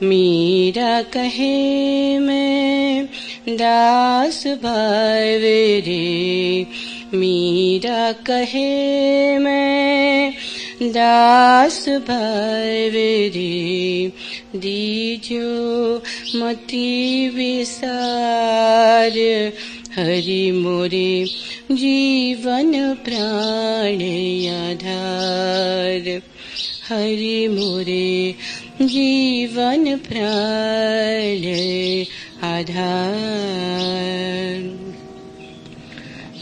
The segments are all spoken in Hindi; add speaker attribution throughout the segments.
Speaker 1: मीरा कहे मैं दास भाव रे, मीरा कहे मैं दास भाव रे, दीजो मति विसार, हरि मोरे जीवन प्राण आधार, हरि मोरे जीवन प्राण आधार।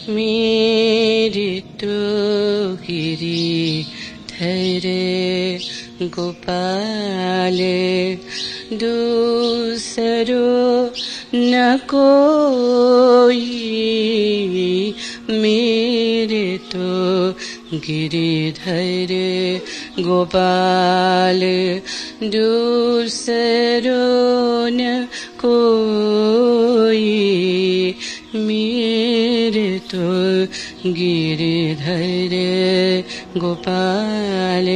Speaker 1: मेरे तो गिरिधर गोपाल, दूसरो न कोई, मेरे तो गिरिधर गोपाल, दूसरो न कोई, मेरे तो गिरिधर गोपाल।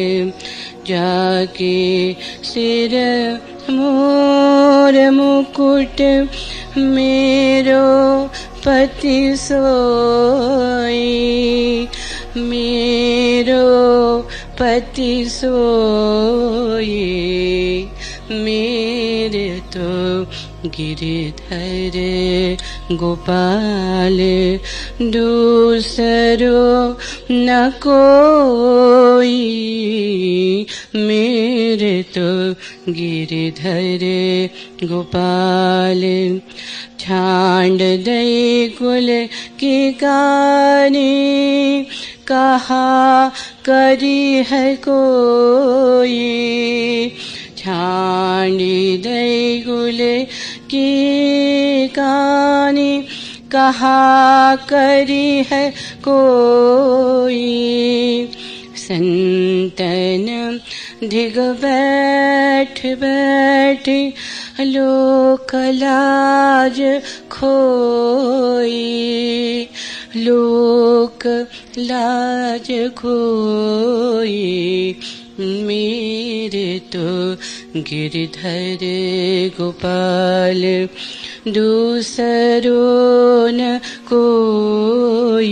Speaker 1: जाके सिर मोर मुकुट, मेरो पति सोई, मेरो पति सोई, मेरे तो गिरिधर गोपाल, दूसरो न कोई, मेरे तो गिरिधर गोपाल। छांड दई कुल की कानी, कहा करी है कोई, छांडी दई कुल की कानी, कहा करी है कोई, संतन धिग बैठ बैठ, लोक लाज खोई, लोक लाज खोई, मेरे तो गिरिधर गोपाल, दूसरो न कोई,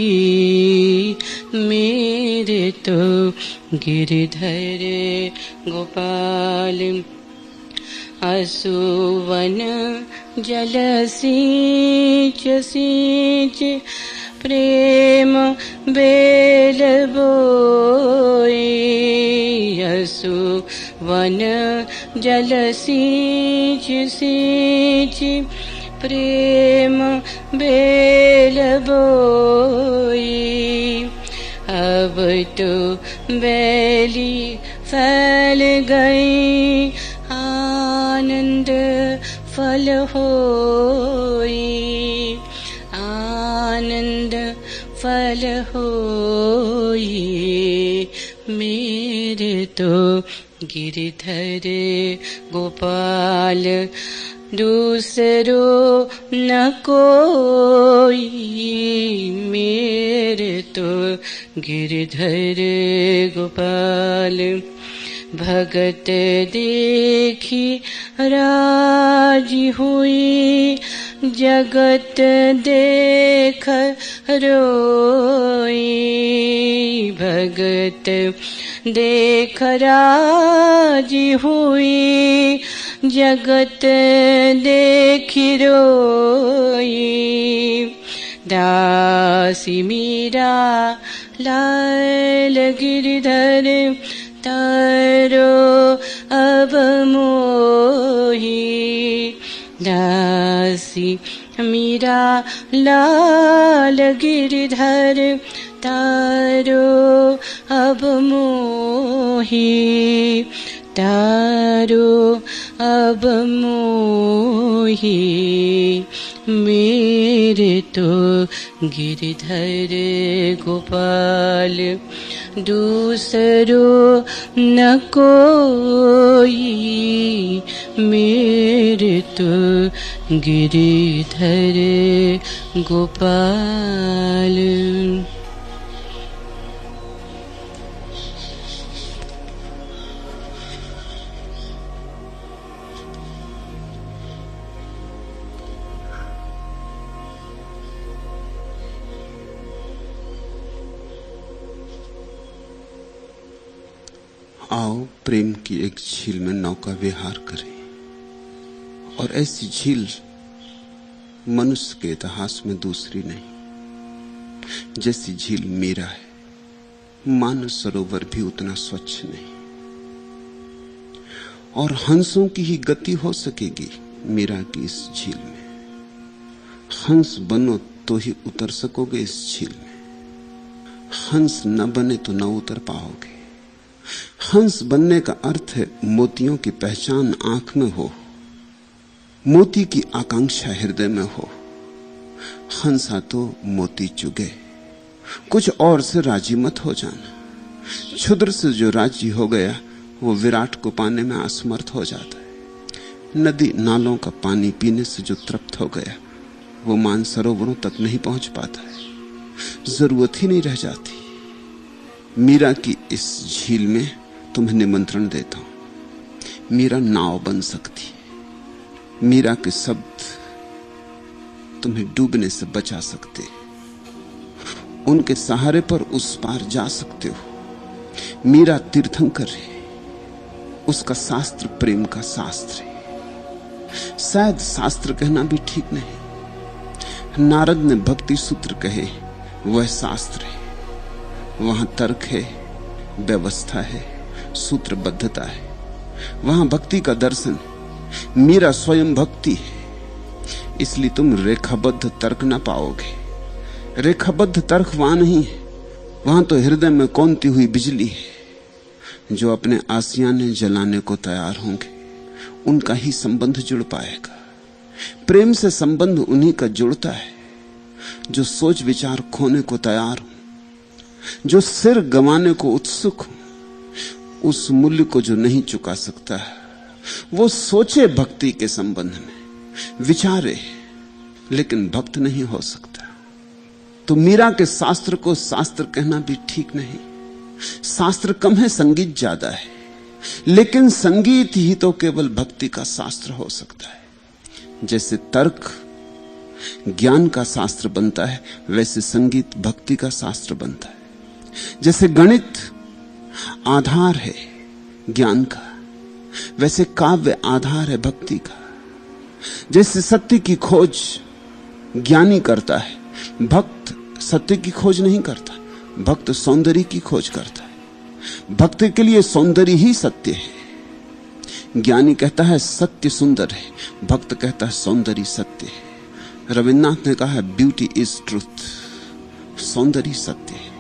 Speaker 1: मेरे तो गिरिधर गोपाल। असुवन जल सींच सींच, प्रेम बेल बोई, असुवन जल सींच सींच, प्रेम बेल बोई, अब तो बेली फैल गई, आनंद फल होई, आनंद फल होई, मेरे तो गिरिधर गोपाल, दूसरो न कोई, मेरे तो गिरिधर गोपाल। भगत देखी राजी हुई, जगत देख रोई, भगत देख राजी हुई, जगत देख रोई, दासी मीरा लाल गिरधर, तारो अब मोही, दासी मीरा लाल गिरधर, तारो अब मोही, तारो अब मोही, मेरे तो गिरधर गोपाल, दूसरो न कोई, मेरे तो गिरधर गोपाल।
Speaker 2: आओ प्रेम की एक झील में नौका विहार करें। और ऐसी झील मनुष्य के इतिहास में दूसरी नहीं। जैसी झील मीरा है, मानस सरोवर भी उतना स्वच्छ नहीं। और हंसों की ही गति हो सकेगी मीरा की इस झील में। हंस बनो तो ही उतर सकोगे इस झील में। हंस न बने तो न उतर पाओगे। हंस बनने का अर्थ है मोतियों की पहचान आंख में हो, मोती की आकांक्षा हृदय में हो। हंसा तो मोती चुगे, कुछ और से राजी मत हो जाना। क्षुद्र से जो राजी हो गया वो विराट को पाने में असमर्थ हो जाता है। नदी नालों का पानी पीने से जो तृप्त हो गया वो मानसरोवरों तक नहीं पहुंच पाता है, जरूरत ही नहीं रह जाती। मीरा की इस झील में तुम्हें निमंत्रण देता हूं। मीरा नाव बन सकती है। मीरा के शब्द तुम्हें डूबने से बचा सकते हैं। उनके सहारे पर उस पार जा सकते हो। मीरा तीर्थंकर है, उसका शास्त्र प्रेम का शास्त्र है। शायद शास्त्र कहना भी ठीक नहीं। नारद ने भक्ति सूत्र कहे, वह शास्त्र है। वहां तर्क है, व्यवस्था है, सूत्रबद्धता है। वहां भक्ति का दर्शन। मीरा स्वयं भक्ति है, इसलिए तुम रेखाबद्ध तर्क ना पाओगे। रेखाबद्ध तर्क वहां नहीं है। वहां तो हृदय में कौनती हुई बिजली है। जो अपने आसियाने जलाने को तैयार होंगे उनका ही संबंध जुड़ पाएगा। प्रेम से संबंध उन्हीं का जुड़ता है जो सोच विचार खोने को तैयार हो, जो सिर गंवाने को उत्सुक हो। उस मूल्य को जो नहीं चुका सकता है वो सोचे भक्ति के संबंध में, विचारे, लेकिन भक्त नहीं हो सकता। तो मीरा के शास्त्र को शास्त्र कहना भी ठीक नहीं। शास्त्र कम है, संगीत ज्यादा है। लेकिन संगीत ही तो केवल भक्ति का शास्त्र हो सकता है। जैसे तर्क ज्ञान का शास्त्र बनता है, वैसे संगीत भक्ति का शास्त्र बनता है। जैसे गणित आधार है ज्ञान का, वैसे काव्य आधार है भक्ति का। जैसे सत्य की खोज ज्ञानी करता है, भक्त सत्य की खोज नहीं करता, भक्त सौंदर्य की खोज करता है। भक्त के लिए सौंदर्य ही सत्य है। ज्ञानी कहता है सत्य सुंदर है, भक्त कहता है सौंदर्य सत्य है। रविन्द्रनाथ ने कहा है ब्यूटी इज ट्रूथ, सौंदर्य सत्य है।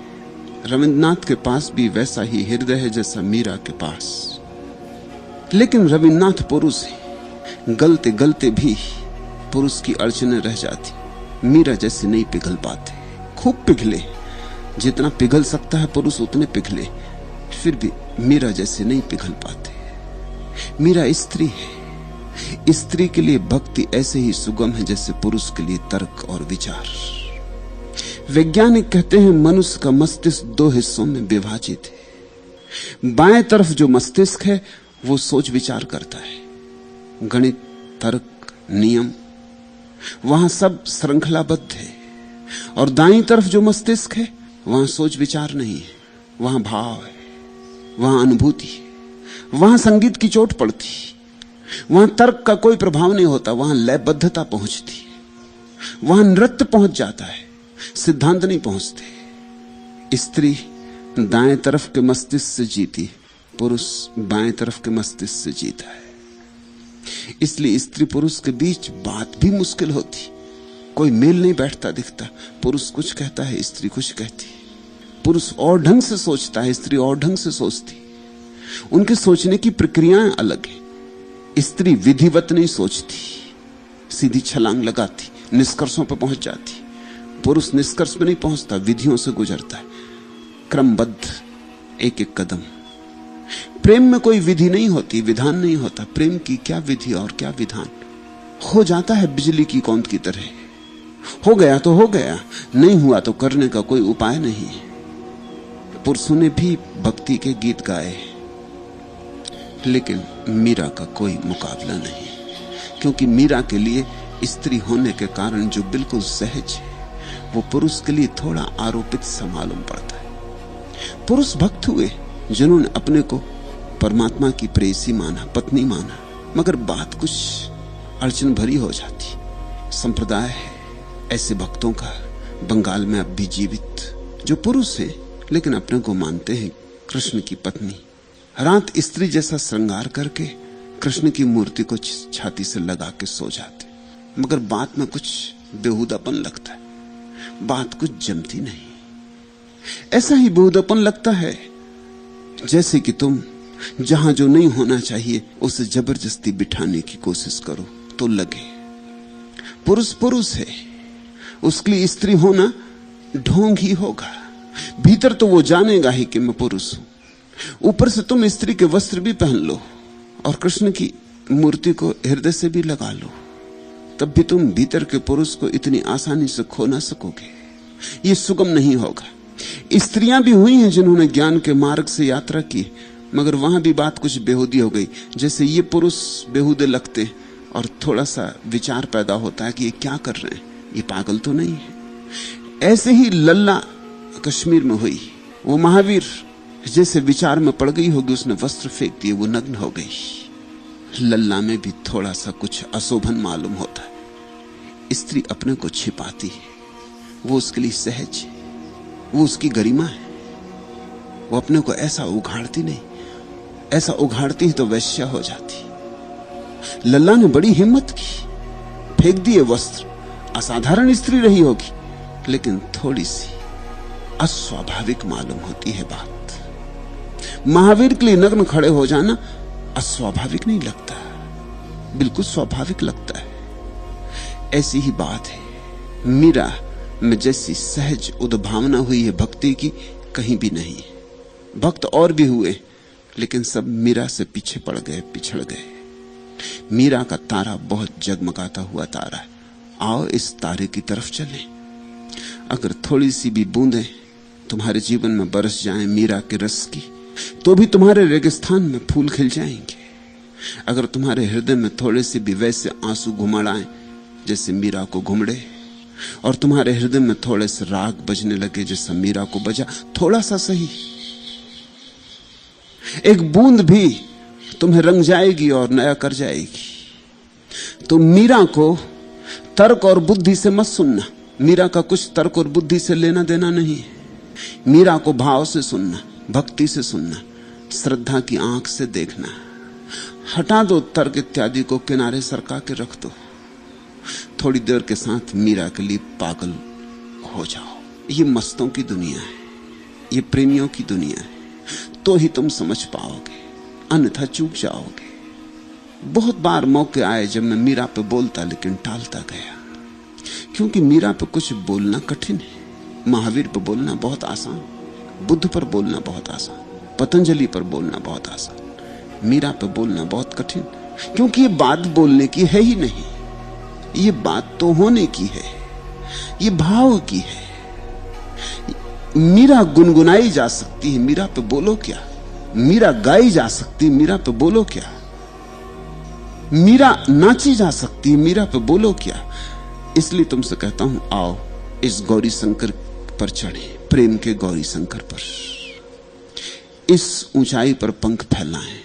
Speaker 2: रविन्द्रनाथ के पास भी वैसा ही हृदय है जैसा मीरा के पास। लेकिन रविन्द्रनाथ पुरुष है, गलते गलते भी पुरुष की अड़चने रह जाती। मीरा जैसे नहीं पिघल पाते। खूब पिघले, जितना पिघल सकता है पुरुष उतने पिघले, फिर भी मीरा जैसे नहीं पिघल पाते। मीरा स्त्री है। स्त्री के लिए भक्ति ऐसे ही सुगम है जैसे पुरुष के लिए तर्क और विचार। वैज्ञानिक कहते हैं मनुष्य का मस्तिष्क दो हिस्सों में विभाजित है। बाएं तरफ जो मस्तिष्क है वो सोच विचार करता है, गणित, तर्क, नियम, वहां सब श्रृंखलाबद्ध है। और दाईं तरफ जो मस्तिष्क है वहां सोच विचार नहीं है, वहां भाव है, वहां अनुभूति है, वहां संगीत की चोट पड़ती, वहां तर्क का कोई प्रभाव नहीं होता, वहां लयबद्धता पहुंचती है, वहां नृत्य पहुंच जाता है, सिद्धांत नहीं पहुंचते। स्त्री दाएं तरफ के मस्तिष्क से जीती, पुरुष बाएं तरफ के मस्तिष्क से जीता है। इसलिए स्त्री पुरुष के बीच बात भी मुश्किल होती, कोई मेल नहीं बैठता दिखता। पुरुष कुछ कहता है, स्त्री कुछ कहती है। पुरुष और ढंग से सोचता है, स्त्री और ढंग से सोचती। उनके सोचने की प्रक्रियाएं अलग है। स्त्री विधिवत नहीं सोचती, सीधी छलांग लगाती, निष्कर्षों पर पहुंच जाती। पुरुष निष्कर्ष पर नहीं पहुंचता, विधियों से गुजरता है, क्रमबद्ध एक एक कदम। प्रेम में कोई विधि नहीं होती, विधान नहीं होता। प्रेम की क्या विधि और क्या विधान। हो जाता है बिजली की कौंध की तरह। हो गया तो हो गया, नहीं हुआ तो करने का कोई उपाय नहीं। पुरुषों ने भी भक्ति के गीत गाए, लेकिन मीरा का कोई मुकाबला नहीं। क्योंकि मीरा के लिए स्त्री होने के कारण जो बिल्कुल सहज है वो पुरुष के लिए थोड़ा आरोपित सा मालूम पड़ता है। पुरुष भक्त हुए जिन्होंने अपने को परमात्मा की प्रेयसी माना, पत्नी माना, मगर बात कुछ अड़चन भरी हो जाती। संप्रदाय है ऐसे भक्तों का बंगाल में अब भी जीवित, जो पुरुष हैं लेकिन अपने को मानते हैं कृष्ण की पत्नी। रात स्त्री जैसा श्रृंगार करके कृष्ण की मूर्ति को छाती से लगा के सो जाते, मगर बात में कुछ बेहुदापन लगता है, बात कुछ जमती नहीं। ऐसा ही बेहुदापन लगता है जैसे कि तुम जहां जो नहीं होना चाहिए उसे जबरदस्ती बिठाने की कोशिश करो तो लगे। पुरुष पुरुष है, उसके लिए स्त्री होना ढोंग ही होगा। भीतर तो वो जानेगा ही कि मैं पुरुष हूं। ऊपर से तुम स्त्री के वस्त्र भी पहन लो और कृष्ण की मूर्ति को हृदय से भी लगा लो, तब भी तुम भीतर के पुरुष को इतनी आसानी से खो ना सकोगे। ये सुगम नहीं होगा। स्त्रियां भी हुई हैं जिन्होंने ज्ञान के मार्ग से यात्रा की, मगर वहां भी बात कुछ बेहूदी हो गई। जैसे ये पुरुष बेहूदे लगते और थोड़ा सा विचार पैदा होता है कि ये क्या कर रहे हैं, ये पागल तो नहीं है। ऐसे ही लल्ला कश्मीर में हुई। वो महावीर जैसे विचार में पड़ गई होगी, उसने वस्त्र फेंक दिए, वो नग्न हो गई। लल्ला में भी थोड़ा सा कुछ अशोभन मालूम होता है। स्त्री अपने को छिपाती है, वो उसके लिए सहज है, वो उसकी गरिमा है। वो अपने को ऐसा उघाड़ती नहीं, ऐसा उघाड़ती है तो वैश्या हो जाती। लल्ला ने बड़ी हिम्मत की, फेंक दिए वस्त्र। असाधारण स्त्री रही होगी, लेकिन थोड़ी सी अस्वाभाविक मालूम होती है बात। महावीर के लिए नग्न खड़े हो जाना अस्वाभाविक नहीं लगता, बिल्कुल स्वाभाविक लगता है। ऐसी ही बात है मीरा में जैसी सहज उद्भावना हुई है भक्ति की, कहीं भी नहीं है। भक्त और भी हुए, लेकिन सब मीरा से पीछे पड़ गए, पिछड़ गए। मीरा का तारा बहुत जगमगाता हुआ तारा है। आओ इस तारे की तरफ चलें। अगर थोड़ी सी भी बूंदें तुम्हारे जीवन में बरस जाएं मीरा के रस की, तो भी तुम्हारे रेगिस्तान में फूल खिल जाएंगे। अगर तुम्हारे हृदय में थोड़े से भी वैसे आंसू घुमड़ आए जैसे मीरा को घुमड़े, और तुम्हारे हृदय में थोड़े से राग बजने लगे जैसा मीरा को बजा, थोड़ा सा सही, एक बूंद भी तुम्हें रंग जाएगी और नया कर जाएगी। तो मीरा को तर्क और बुद्धि से मत सुनना। मीरा का कुछ तर्क और बुद्धि से लेना देना नहीं है। मीरा को भाव से सुनना, भक्ति से सुनना, श्रद्धा की आंख से देखना। हटा दो तर्क इत्यादि को, किनारे सरका के रख दो। थोड़ी देर के साथ मीरा के लिए पागल हो जाओ। ये मस्तों की दुनिया है, ये प्रेमियों की दुनिया है, तो ही तुम समझ पाओगे, अन्यथा चूक जाओगे। बहुत बार मौके आए जब मैं मीरा पे बोलता लेकिन टालता गया, क्योंकि मीरा पे कुछ बोलना कठिन है। महावीर पर बोलना बहुत आसान, बुद्ध पर बोलना बहुत आसान, पतंजलि पर बोलना बहुत आसान। मीरा पर बोलना बहुत कठिन, क्योंकि ये बात बोलने की है ही नहीं, ये बात तो होने की है, ये भाव की है। मीरा गुनगुनाई जा सकती है, मीरा पे बोलो क्या। मीरा गाई जा सकती है, मीरा पे बोलो क्या। मीरा नाची जा सकती है, मीरा पे बोलो क्या। इसलिए तुमसे कहता हूं, आओ इस गौरी शंकर पर चढ़े, प्रेम के गौरी शंकर पर। इस ऊंचाई पर पंख फैलाएं।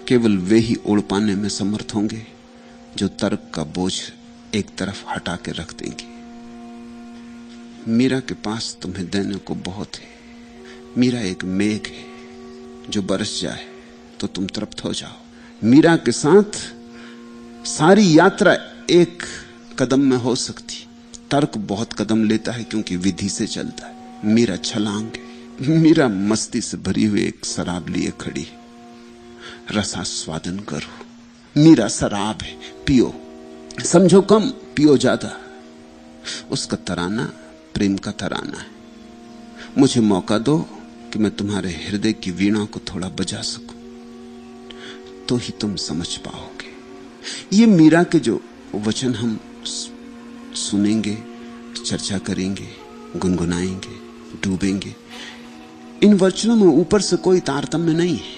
Speaker 2: केवल वे ही उड़ पाने में समर्थ होंगे जो तर्क का बोझ एक तरफ हटा के रख देंगे। मीरा के पास तुम्हें देने को बहुत है। मीरा एक मेघ है, जो बरस जाए तो तुम तृप्त हो जाओ। मीरा के साथ सारी यात्रा एक कदम में हो सकती। तर्क बहुत कदम लेता है क्योंकि विधि से चलता है। मीरा छलांग है। मीरा मस्ती से भरी हुई एक शराब लिए खड़ी है। रसास्वादन करो। मीरा शराब है, पियो। समझो कम, पियो ज्यादा। उसका तराना प्रेम का तराना है। मुझे मौका दो कि मैं तुम्हारे हृदय की वीणा को थोड़ा बजा सकूं, तो ही तुम समझ पाओगे। ये मीरा के जो वचन हम सुनेंगे, चर्चा करेंगे, गुनगुनाएंगे, डूबेंगे, इन वचनों में ऊपर से कोई तारतम्य नहीं है।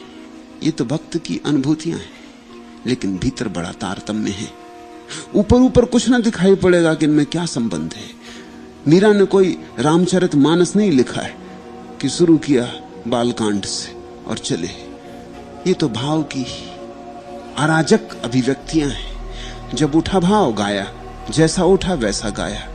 Speaker 2: ये तो भक्त की अनुभूतियां हैं, लेकिन भीतर बड़ा तारतम्य है। ऊपर ऊपर कुछ ना दिखाई पड़ेगा कि इनमें क्या संबंध है। मीरा ने कोई रामचरित मानस नहीं लिखा है कि शुरू किया बालकांड से और चले। ये तो भाव की अराजक अभिव्यक्तियां हैं। जब उठा भाव गाया, जैसा उठा वैसा गाया।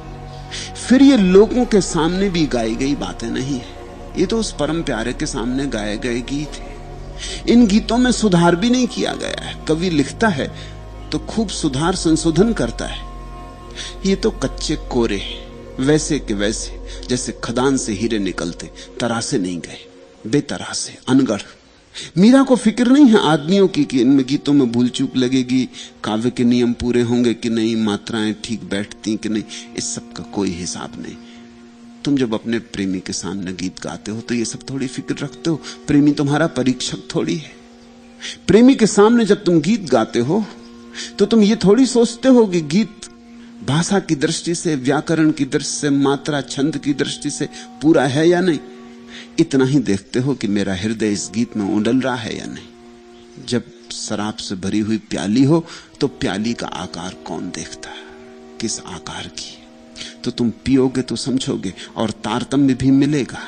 Speaker 2: फिर ये लोगों के सामने भी गाई गई बातें नहीं है, ये तो उस परम प्यारे के सामने गाए गए गीत हैं। इन गीतों में सुधार भी नहीं किया गया है। कवि लिखता है तो खूब सुधार संशोधन करता है। ये तो कच्चे कोरे वैसे के वैसे, जैसे खदान से हीरे निकलते, तरासे नहीं गए, बेतरासे, अनगढ़। मीरा को फिक्र नहीं है आदमियों की कि इनमें गीतों में भूल चूक लगेगी, काव्य के नियम पूरे होंगे कि नहीं, मात्राएं ठीक बैठती कि नहीं, इस सब का कोई हिसाब नहीं। तुम जब अपने प्रेमी के सामने गीत गाते हो तो ये सब थोड़ी फिक्र रखते हो। प्रेमी तुम्हारा परीक्षक थोड़ी है। प्रेमी के सामने जब तुम गीत गाते हो तो तुम ये थोड़ी सोचते हो कि गीत भाषा की दृष्टि से, व्याकरण की दृष्टि से, मात्रा छंद की दृष्टि से पूरा है या नहीं। इतना ही देखते हो कि मेरा हृदय इस गीत में उंडल रहा है या नहीं। जब शराब से भरी हुई प्याली हो तो प्याली का आकार कौन देखता है, किस आकार की। तो तुम पियोगे तो समझोगे और तारतम्य भी मिलेगा,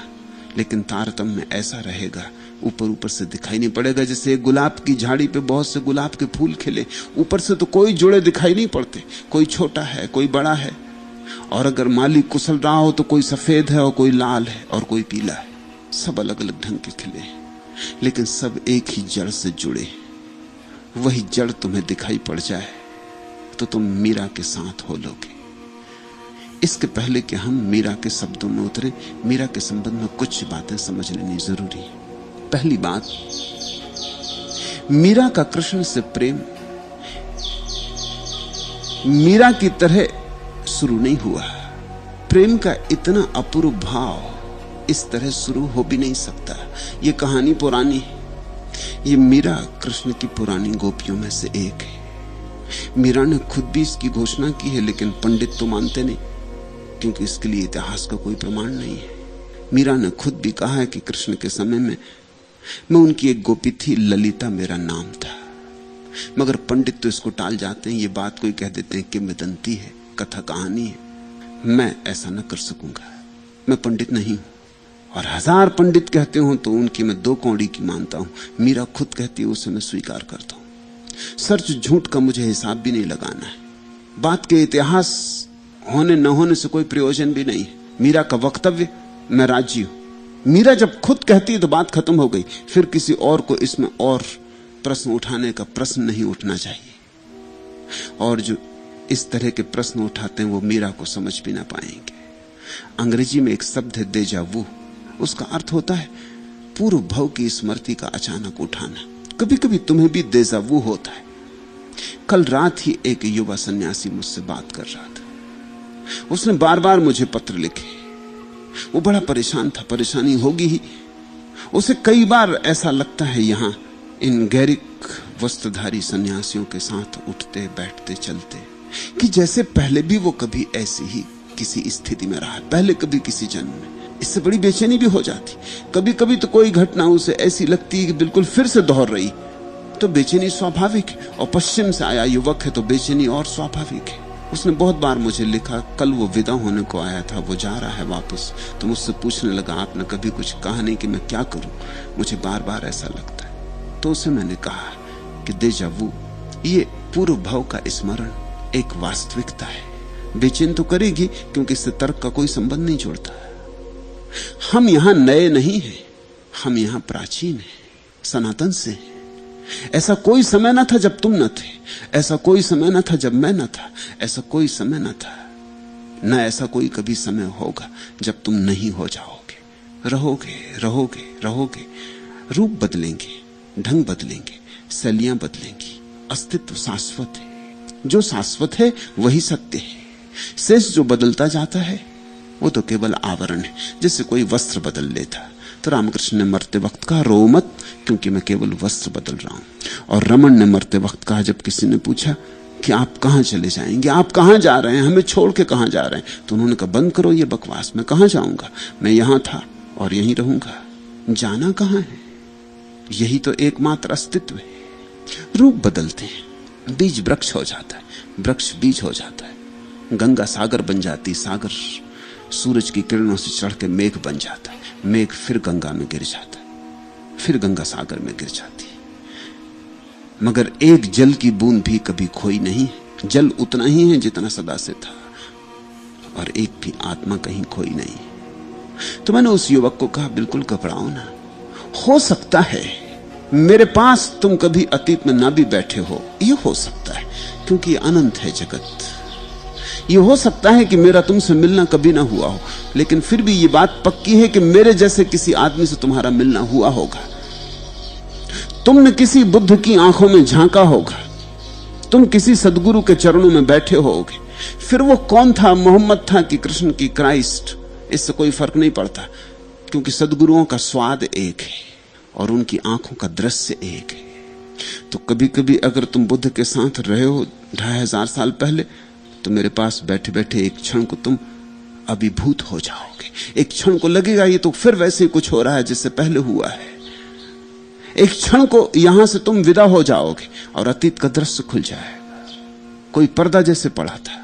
Speaker 2: लेकिन तारतम्य ऐसा रहेगा, ऊपर ऊपर से दिखाई नहीं पड़ेगा। जैसे गुलाब की झाड़ी पे बहुत से गुलाब के फूल खिले, ऊपर से तो कोई जुड़े दिखाई नहीं पड़ते, कोई छोटा है कोई बड़ा है। और अगर माली कुशल रहा हो तो कोई सफेद है और कोई लाल है और कोई पीला है, सब अलग अलग ढंग के खिले, लेकिन सब एक ही जड़ से जुड़े। वही जड़ तुम्हें दिखाई पड़ जाए तो तुम मीरा के साथ हो लोगे। इसके पहले कि हम मीरा के शब्दों में उतरे, मीरा के संबंध में कुछ बातें समझ लेनी जरूरी है। पहली बात, मीरा का कृष्ण से प्रेम मीरा की तरह शुरू नहीं हुआ। प्रेम का इतना अपूर्व भाव इस तरह शुरू हो भी नहीं सकता। ये कहानी पुरानी है। ये मीरा कृष्ण की पुरानी गोपियों में से एक है। मीरा ने खुद भी इसकी घोषणा की है, लेकिन पंडित तो मानते नहीं, क्योंकि इसके लिए इतिहास का कोई प्रमाण नहीं है। मीरा ने खुद भी कहा है कि कृष्ण के समय में मैं उनकी एक गोपी थी, ललिता मेरा नाम था। मगर पंडित तो इसको टाल जाते हैं, ये बात कोई कह देते हैं किंवदंती है, कथा कहानी है। मैं ऐसा न कर सकूंगा, मैं पंडित नहीं हूं। और 1000 पंडित कहते हो तो उनकी मैं 2 कौड़ी की मानता हूं। मीरा खुद कहती है, उसे मैं स्वीकार करता हूं। सच झूठ का मुझे हिसाब भी नहीं लगाना है। बात के इतिहास होने न होने से कोई प्रयोजन भी नहीं है। मीरा का वक्तव्य, मैं राजी हूं। मीरा जब खुद कहती है तो बात खत्म हो गई। फिर किसी और को इसमें और प्रश्न उठाने का प्रश्न नहीं उठना चाहिए। और जो इस तरह के प्रश्न उठाते हैं वो मीरा को समझ भी ना पाएंगे। अंग्रेजी में एक शब्द है डेजा वू, उसका अर्थ होता है पूर्व भव की स्मृति का अचानक उठाना। कभी कभी तुम्हें भी डेजा वू होता है। कल रात ही एक युवा सन्यासी मुझसे बात कर रहा था। उसने बार बार मुझे पत्र लिखे। वो बड़ा परेशान था, परेशानी होगी ही। उसे कई बार ऐसा लगता है यहां इन गैरिक वस्त्रधारी सन्यासियों के साथ उठते बैठते चलते, कि जैसे पहले भी वो कभी ऐसी ही किसी स्थिति में रहा, पहले कभी किसी जन्म में। इससे बड़ी बेचैनी भी हो जाती। कभी कभी तो कोई घटना उसे ऐसी लगती है कि बिल्कुल फिर से दोहर रही, तो बेचैनी स्वाभाविक है। और पश्चिम से आया युवक है तो बेचैनी और स्वाभाविक है। उसने बहुत बार मुझे लिखा। कल वो विदा होने को आया था, वो जा रहा है वापस, तो मुझसे पूछने लगा, आपने कभी कुछ कहा नहीं कि मैं क्या करूं, मुझे बार बार ऐसा लगता है। तो उसे मैंने कहा कि डेजा वू, ये पूर्व भाव का स्मरण एक वास्तविकता है। बेचैन तो करेगी क्योंकि इससे तर्क का कोई संबंध नहीं जुड़ता। हम यहां नए नहीं हैं, हम यहां प्राचीन हैं, सनातन से हैं। ऐसा कोई समय न था जब तुम न थे, ऐसा कोई समय न था जब मैं न था, ऐसा कोई समय न था, न ऐसा कोई कभी समय होगा जब तुम नहीं हो जाओगे। रहोगे रहोगे रहोगे। रूप बदलेंगे, ढंग बदलेंगे, शैलियां बदलेंगी, अस्तित्व शाश्वत है। जो शाश्वत है वही सत्य है। शेष जो बदलता जाता है वो तो केवल आवरण है। जैसे कोई वस्त्र बदल लेता, तो रामकृष्ण ने मरते वक्त कहा, रो मत, क्योंकि मैं केवल वस्त्र बदल रहा हूं। और रमन ने मरते वक्त कहा, जब किसी ने पूछा कि आप कहां चले जाएंगे, आप कहां जा रहे हैं, हमें छोड़ के कहां जा रहे हैं, तो उन्होंने कहा, बंद करो ये बकवास, मैं कहां जाऊंगा, मैं यहां था और यहीं रहूंगा। जाना कहां है, यही तो एकमात्र अस्तित्व है। रूप बदलते हैं, बीज वृक्ष हो जाता है, वृक्ष बीज हो जाता है, गंगा सागर बन जाती, सागर सूरज की किरणों से चढ़ के मेघ बन जाता है, मेघ फिर गंगा में गिर जाता है, फिर गंगा सागर में गिर जाती है। मगर एक जल की बूंद भी कभी खोई नहीं है। जल उतना ही है जितना सदा से था, और एक भी आत्मा कहीं खोई नहीं। तो मैंने उस युवक को कहा, बिल्कुल घबराओ ना, हो सकता है मेरे पास तुम कभी अतीत में ना भी बैठे हो, ये हो सकता है, क्योंकि अनंत है जगत। ये हो सकता है कि मेरा तुमसे मिलना कभी ना हुआ हो, लेकिन फिर भी ये बात पक्की है कि मेरे जैसे किसी आदमी से तुम्हारा मिलना हुआ होगा। तुमने किसी बुद्ध की आंखों में झांका होगा, तुम किसी सदगुरु के चरणों में बैठे होगे। फिर वो कौन था, मोहम्मद था कि कृष्ण की क्राइस्ट, इससे कोई फर्क नहीं पड़ता, क्योंकि सदगुरुओं का स्वाद एक है और उनकी आंखों का दृश्य एक है। तो कभी कभी अगर तुम बुद्ध के साथ रहे हो 2500 साल पहले, तो मेरे पास बैठे बैठे एक क्षण को तुम अभिभूत हो जाओगे। एक क्षण को लगेगा ये तो फिर वैसे ही कुछ हो रहा है जैसे पहले हुआ है। एक क्षण को यहां से तुम विदा हो जाओगे और अतीत का दृश्य खुल जाएगा, कोई पर्दा जैसे पड़ा था,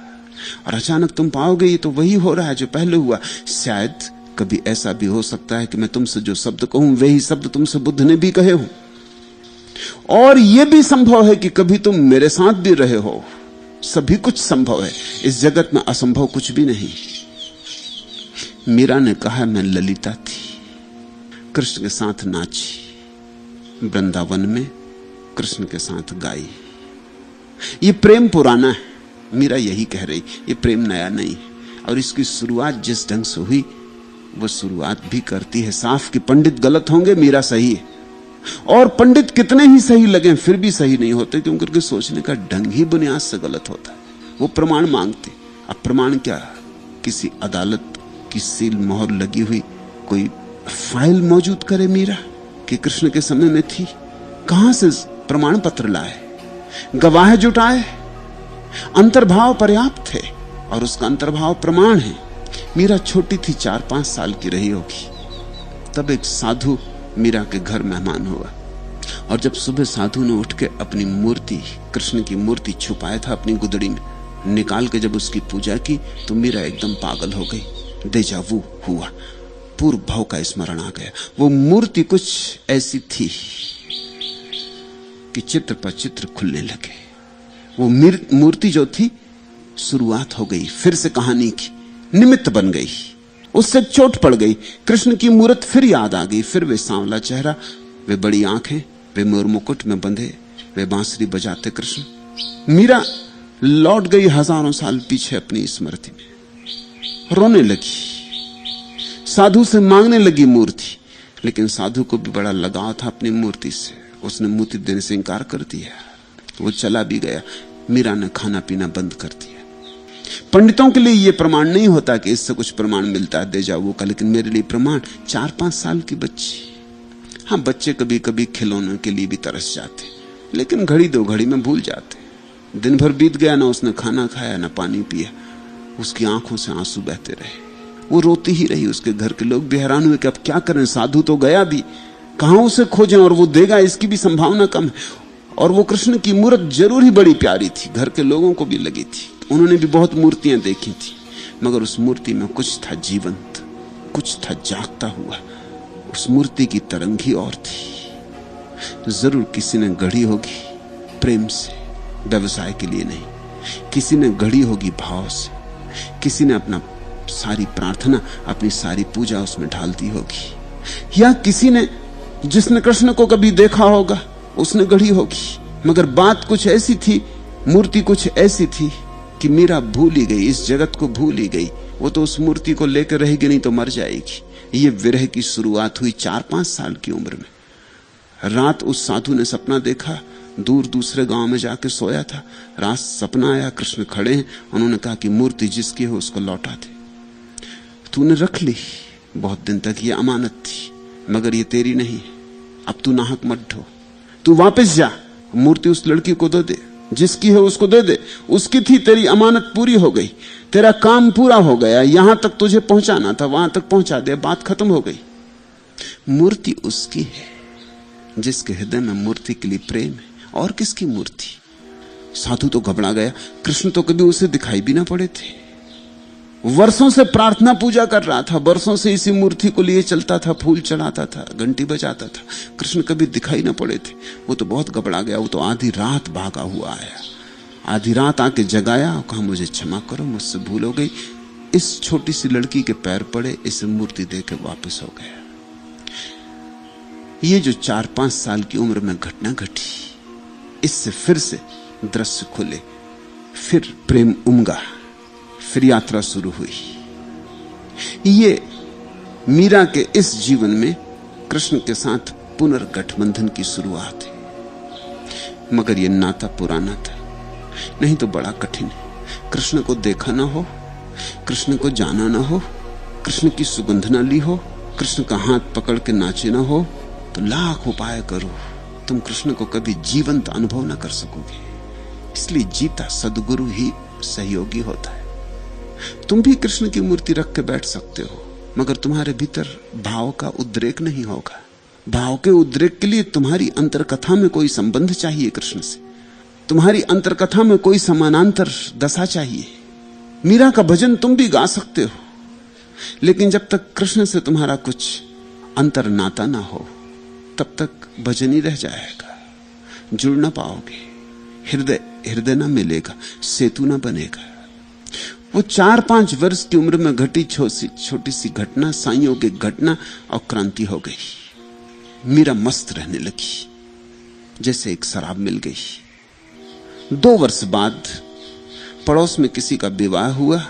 Speaker 2: और अचानक तुम पाओगे ये तो वही हो रहा है जो पहले हुआ। शायद कभी ऐसा भी हो सकता है कि मैं तुमसे जो शब्द कहूं वही शब्द तुमसे बुद्ध ने भी कहे हो, और यह भी संभव है कि कभी तुम मेरे साथ भी रहे हो। सभी कुछ संभव है, इस जगत में असंभव कुछ भी नहीं। मीरा ने कहा, मैं ललिता थी, कृष्ण के साथ नाची, वृंदावन में कृष्ण के साथ गाई। ये प्रेम पुराना है, मीरा यही कह रही, ये प्रेम नया नहीं है। और इसकी शुरुआत जिस ढंग से हुई वो शुरुआत भी करती है साफ कि पंडित गलत होंगे, मीरा सही है। और पंडित कितने ही सही लगे फिर भी सही नहीं होते, क्योंकि उनके सोचने का ढंग ही बुनियाद से गलत होता है। वो प्रमाण मांगते, अब प्रमाण क्या, किसी अदालत की सील मोहर लगी हुई कोई फाइल मौजूद करे मीरा कि कृष्ण के समय में थी? कहां से प्रमाण पत्र लाए, गवाह जुटाए? अंतर्भाव पर्याप्त है और उसका अंतर्भाव प्रमाण है। मीरा छोटी थी, 4-5 साल की रही होगी, तब एक साधु मीरा के घर मेहमान हुआ, और जब सुबह साधु ने उठ के अपनी मूर्ति, कृष्ण की मूर्ति छुपाया था अपनी गुदड़ी में, निकाल के जब उसकी पूजा की तो मीरा एकदम पागल हो गई। डेजावू हुआ, पूर्व भाव का स्मरण आ गया। वो मूर्ति कुछ ऐसी थी कि चित्र पर चित्र खुलने लगे। वो मूर्ति जो थी शुरुआत हो गई फिर से कहानी की, निमित्त बन गई, उससे चोट पड़ गई। कृष्ण की मूर्त फिर याद आ गई, फिर वे सांवला चेहरा, वे बड़ी आंखें, वे मोर मुकुट में बंधे, वे बांसुरी बजाते कृष्ण। मीरा लौट गई हजारों साल पीछे अपनी स्मृति में, रोने लगी, साधु से मांगने लगी मूर्ति, लेकिन साधु को भी बड़ा लगाव था अपनी मूर्ति से, उसने मूर्ति देने से इंकार कर दिया, वो चला भी गया। मीरा ने खाना पीना बंद कर दिया। पंडितों के लिए यह प्रमाण नहीं होता कि इससे कुछ प्रमाण मिलता है डेजावू का, लेकिन मेरे लिए प्रमाण 4-5 साल की बच्ची। हाँ, बच्चे कभी कभी खिलौने के लिए भी तरस जाते, लेकिन घड़ी 2 घड़ी में भूल जाते। दिन भर बीत गया, ना उसने खाना खाया ना पानी पिया, उसकी आंखों से आंसू बहते रहे, वो रोती ही रही। उसके घर के लोग भी हैरान हुए कि अब क्या करें, साधु तो गया भी, कहां उसे खोजें, और वो देगा इसकी भी संभावना कम है। और वो कृष्ण की मूर्त जरूर ही बड़ी प्यारी थी, घर के लोगों को भी लगी थी, उन्होंने भी बहुत मूर्तियां देखी थी, मगर उस मूर्ति में कुछ था जीवंत, कुछ था जागता हुआ। उस मूर्ति की तरंग ही और थी। जरूर किसी ने गढ़ी होगी प्रेम से, व्यवसाय के लिए नहीं, किसी ने गढ़ी होगी भाव से, किसी ने अपना सारी प्रार्थना, अपनी सारी पूजा उसमें ढाल दी होगी, या किसी ने जिसने कृष्ण को कभी देखा होगा उसने गढ़ी होगी। मगर बात कुछ ऐसी थी, मूर्ति कुछ ऐसी थी कि मीरा भूल ही गई, इस जगत को भूल ही गई। वो तो उस मूर्ति को लेकर रहेगी नहीं तो मर जाएगी। ये विरह की शुरुआत हुई 4-5 साल की उम्र में। रात उस साधु ने सपना देखा, दूर दूसरे गांव में जाके सोया था, रात सपना आया, कृष्ण खड़े हैं, उन्होंने कहा कि मूर्ति जिसकी हो उसको लौटा दे, तूने रख ली बहुत दिन तक, ये अमानत थी, मगर ये तेरी नहीं, अब तू नाहक मत ढो, तू वापस जा, मूर्ति उस लड़की को दे दे, जिसकी है उसको दे दे, उसकी थी, तेरी अमानत पूरी हो गई, तेरा काम पूरा हो गया, यहां तक तुझे पहुंचाना था वहां तक पहुंचा दे, बात खत्म हो गई। मूर्ति उसकी है जिसके हृदय में मूर्ति के लिए प्रेम है, और किसकी मूर्ति? साधु तो घबरा गया, कृष्ण तो कभी उसे दिखाई भी ना पड़े थे, वर्षों से प्रार्थना पूजा कर रहा था, वर्षों से इसी मूर्ति को लिए चलता था, फूल चढ़ाता था, घंटी बजाता था। कृष्ण कभी दिखाई ना पड़े थे। वो तो बहुत घबरा गया। वो तो आधी रात भागा हुआ आया, आधी रात आके जगाया और कहा मुझे क्षमा करो, मुझसे भूल हो गई। इस छोटी सी लड़की के पैर पड़े, इसे मूर्ति दे के वापिस हो गया। ये जो 4-5 साल की उम्र में घटना घटी, इससे फिर से दृश्य खुले, फिर प्रेम उमगा, फिर यात्रा शुरू हुई। ये मीरा के इस जीवन में कृष्ण के साथ पुनर्गठबंधन की शुरुआत है। मगर यह नाता पुराना था, नहीं तो बड़ा कठिन है। कृष्ण को देखा ना हो, कृष्ण को जाना ना हो, कृष्ण की सुगंध ना ली हो, कृष्ण का हाथ पकड़ के नाचे ना हो, तो लाख उपाय करो, तुम कृष्ण को कभी जीवंत अनुभव ना कर सकोगे। इसलिए जीता सद्गुरु ही सहयोगी होता है। तुम भी कृष्ण की मूर्ति रख के बैठ सकते हो, मगर तुम्हारे भीतर भाव का उद्रेक नहीं होगा। भाव के उद्रेक के लिए तुम्हारी अंतरकथा में कोई संबंध चाहिए कृष्ण से, तुम्हारी अंतरकथा में कोई समानांतर दशा चाहिए। मीरा का भजन तुम भी गा सकते हो, लेकिन जब तक कृष्ण से तुम्हारा कुछ अंतर नाता ना हो, तब तक भजन ही रह जाएगा। जुड़ ना पाओगे, हृदय ना मिलेगा, सेतु ना बनेगा। वो 4-5 वर्ष की उम्र में घटी छोटी सी घटना, संयोगिक घटना, और क्रांति हो गई। मीरा मस्त रहने लगी, जैसे एक शराब मिल गई। 2 वर्ष बाद पड़ोस में किसी का विवाह हुआ,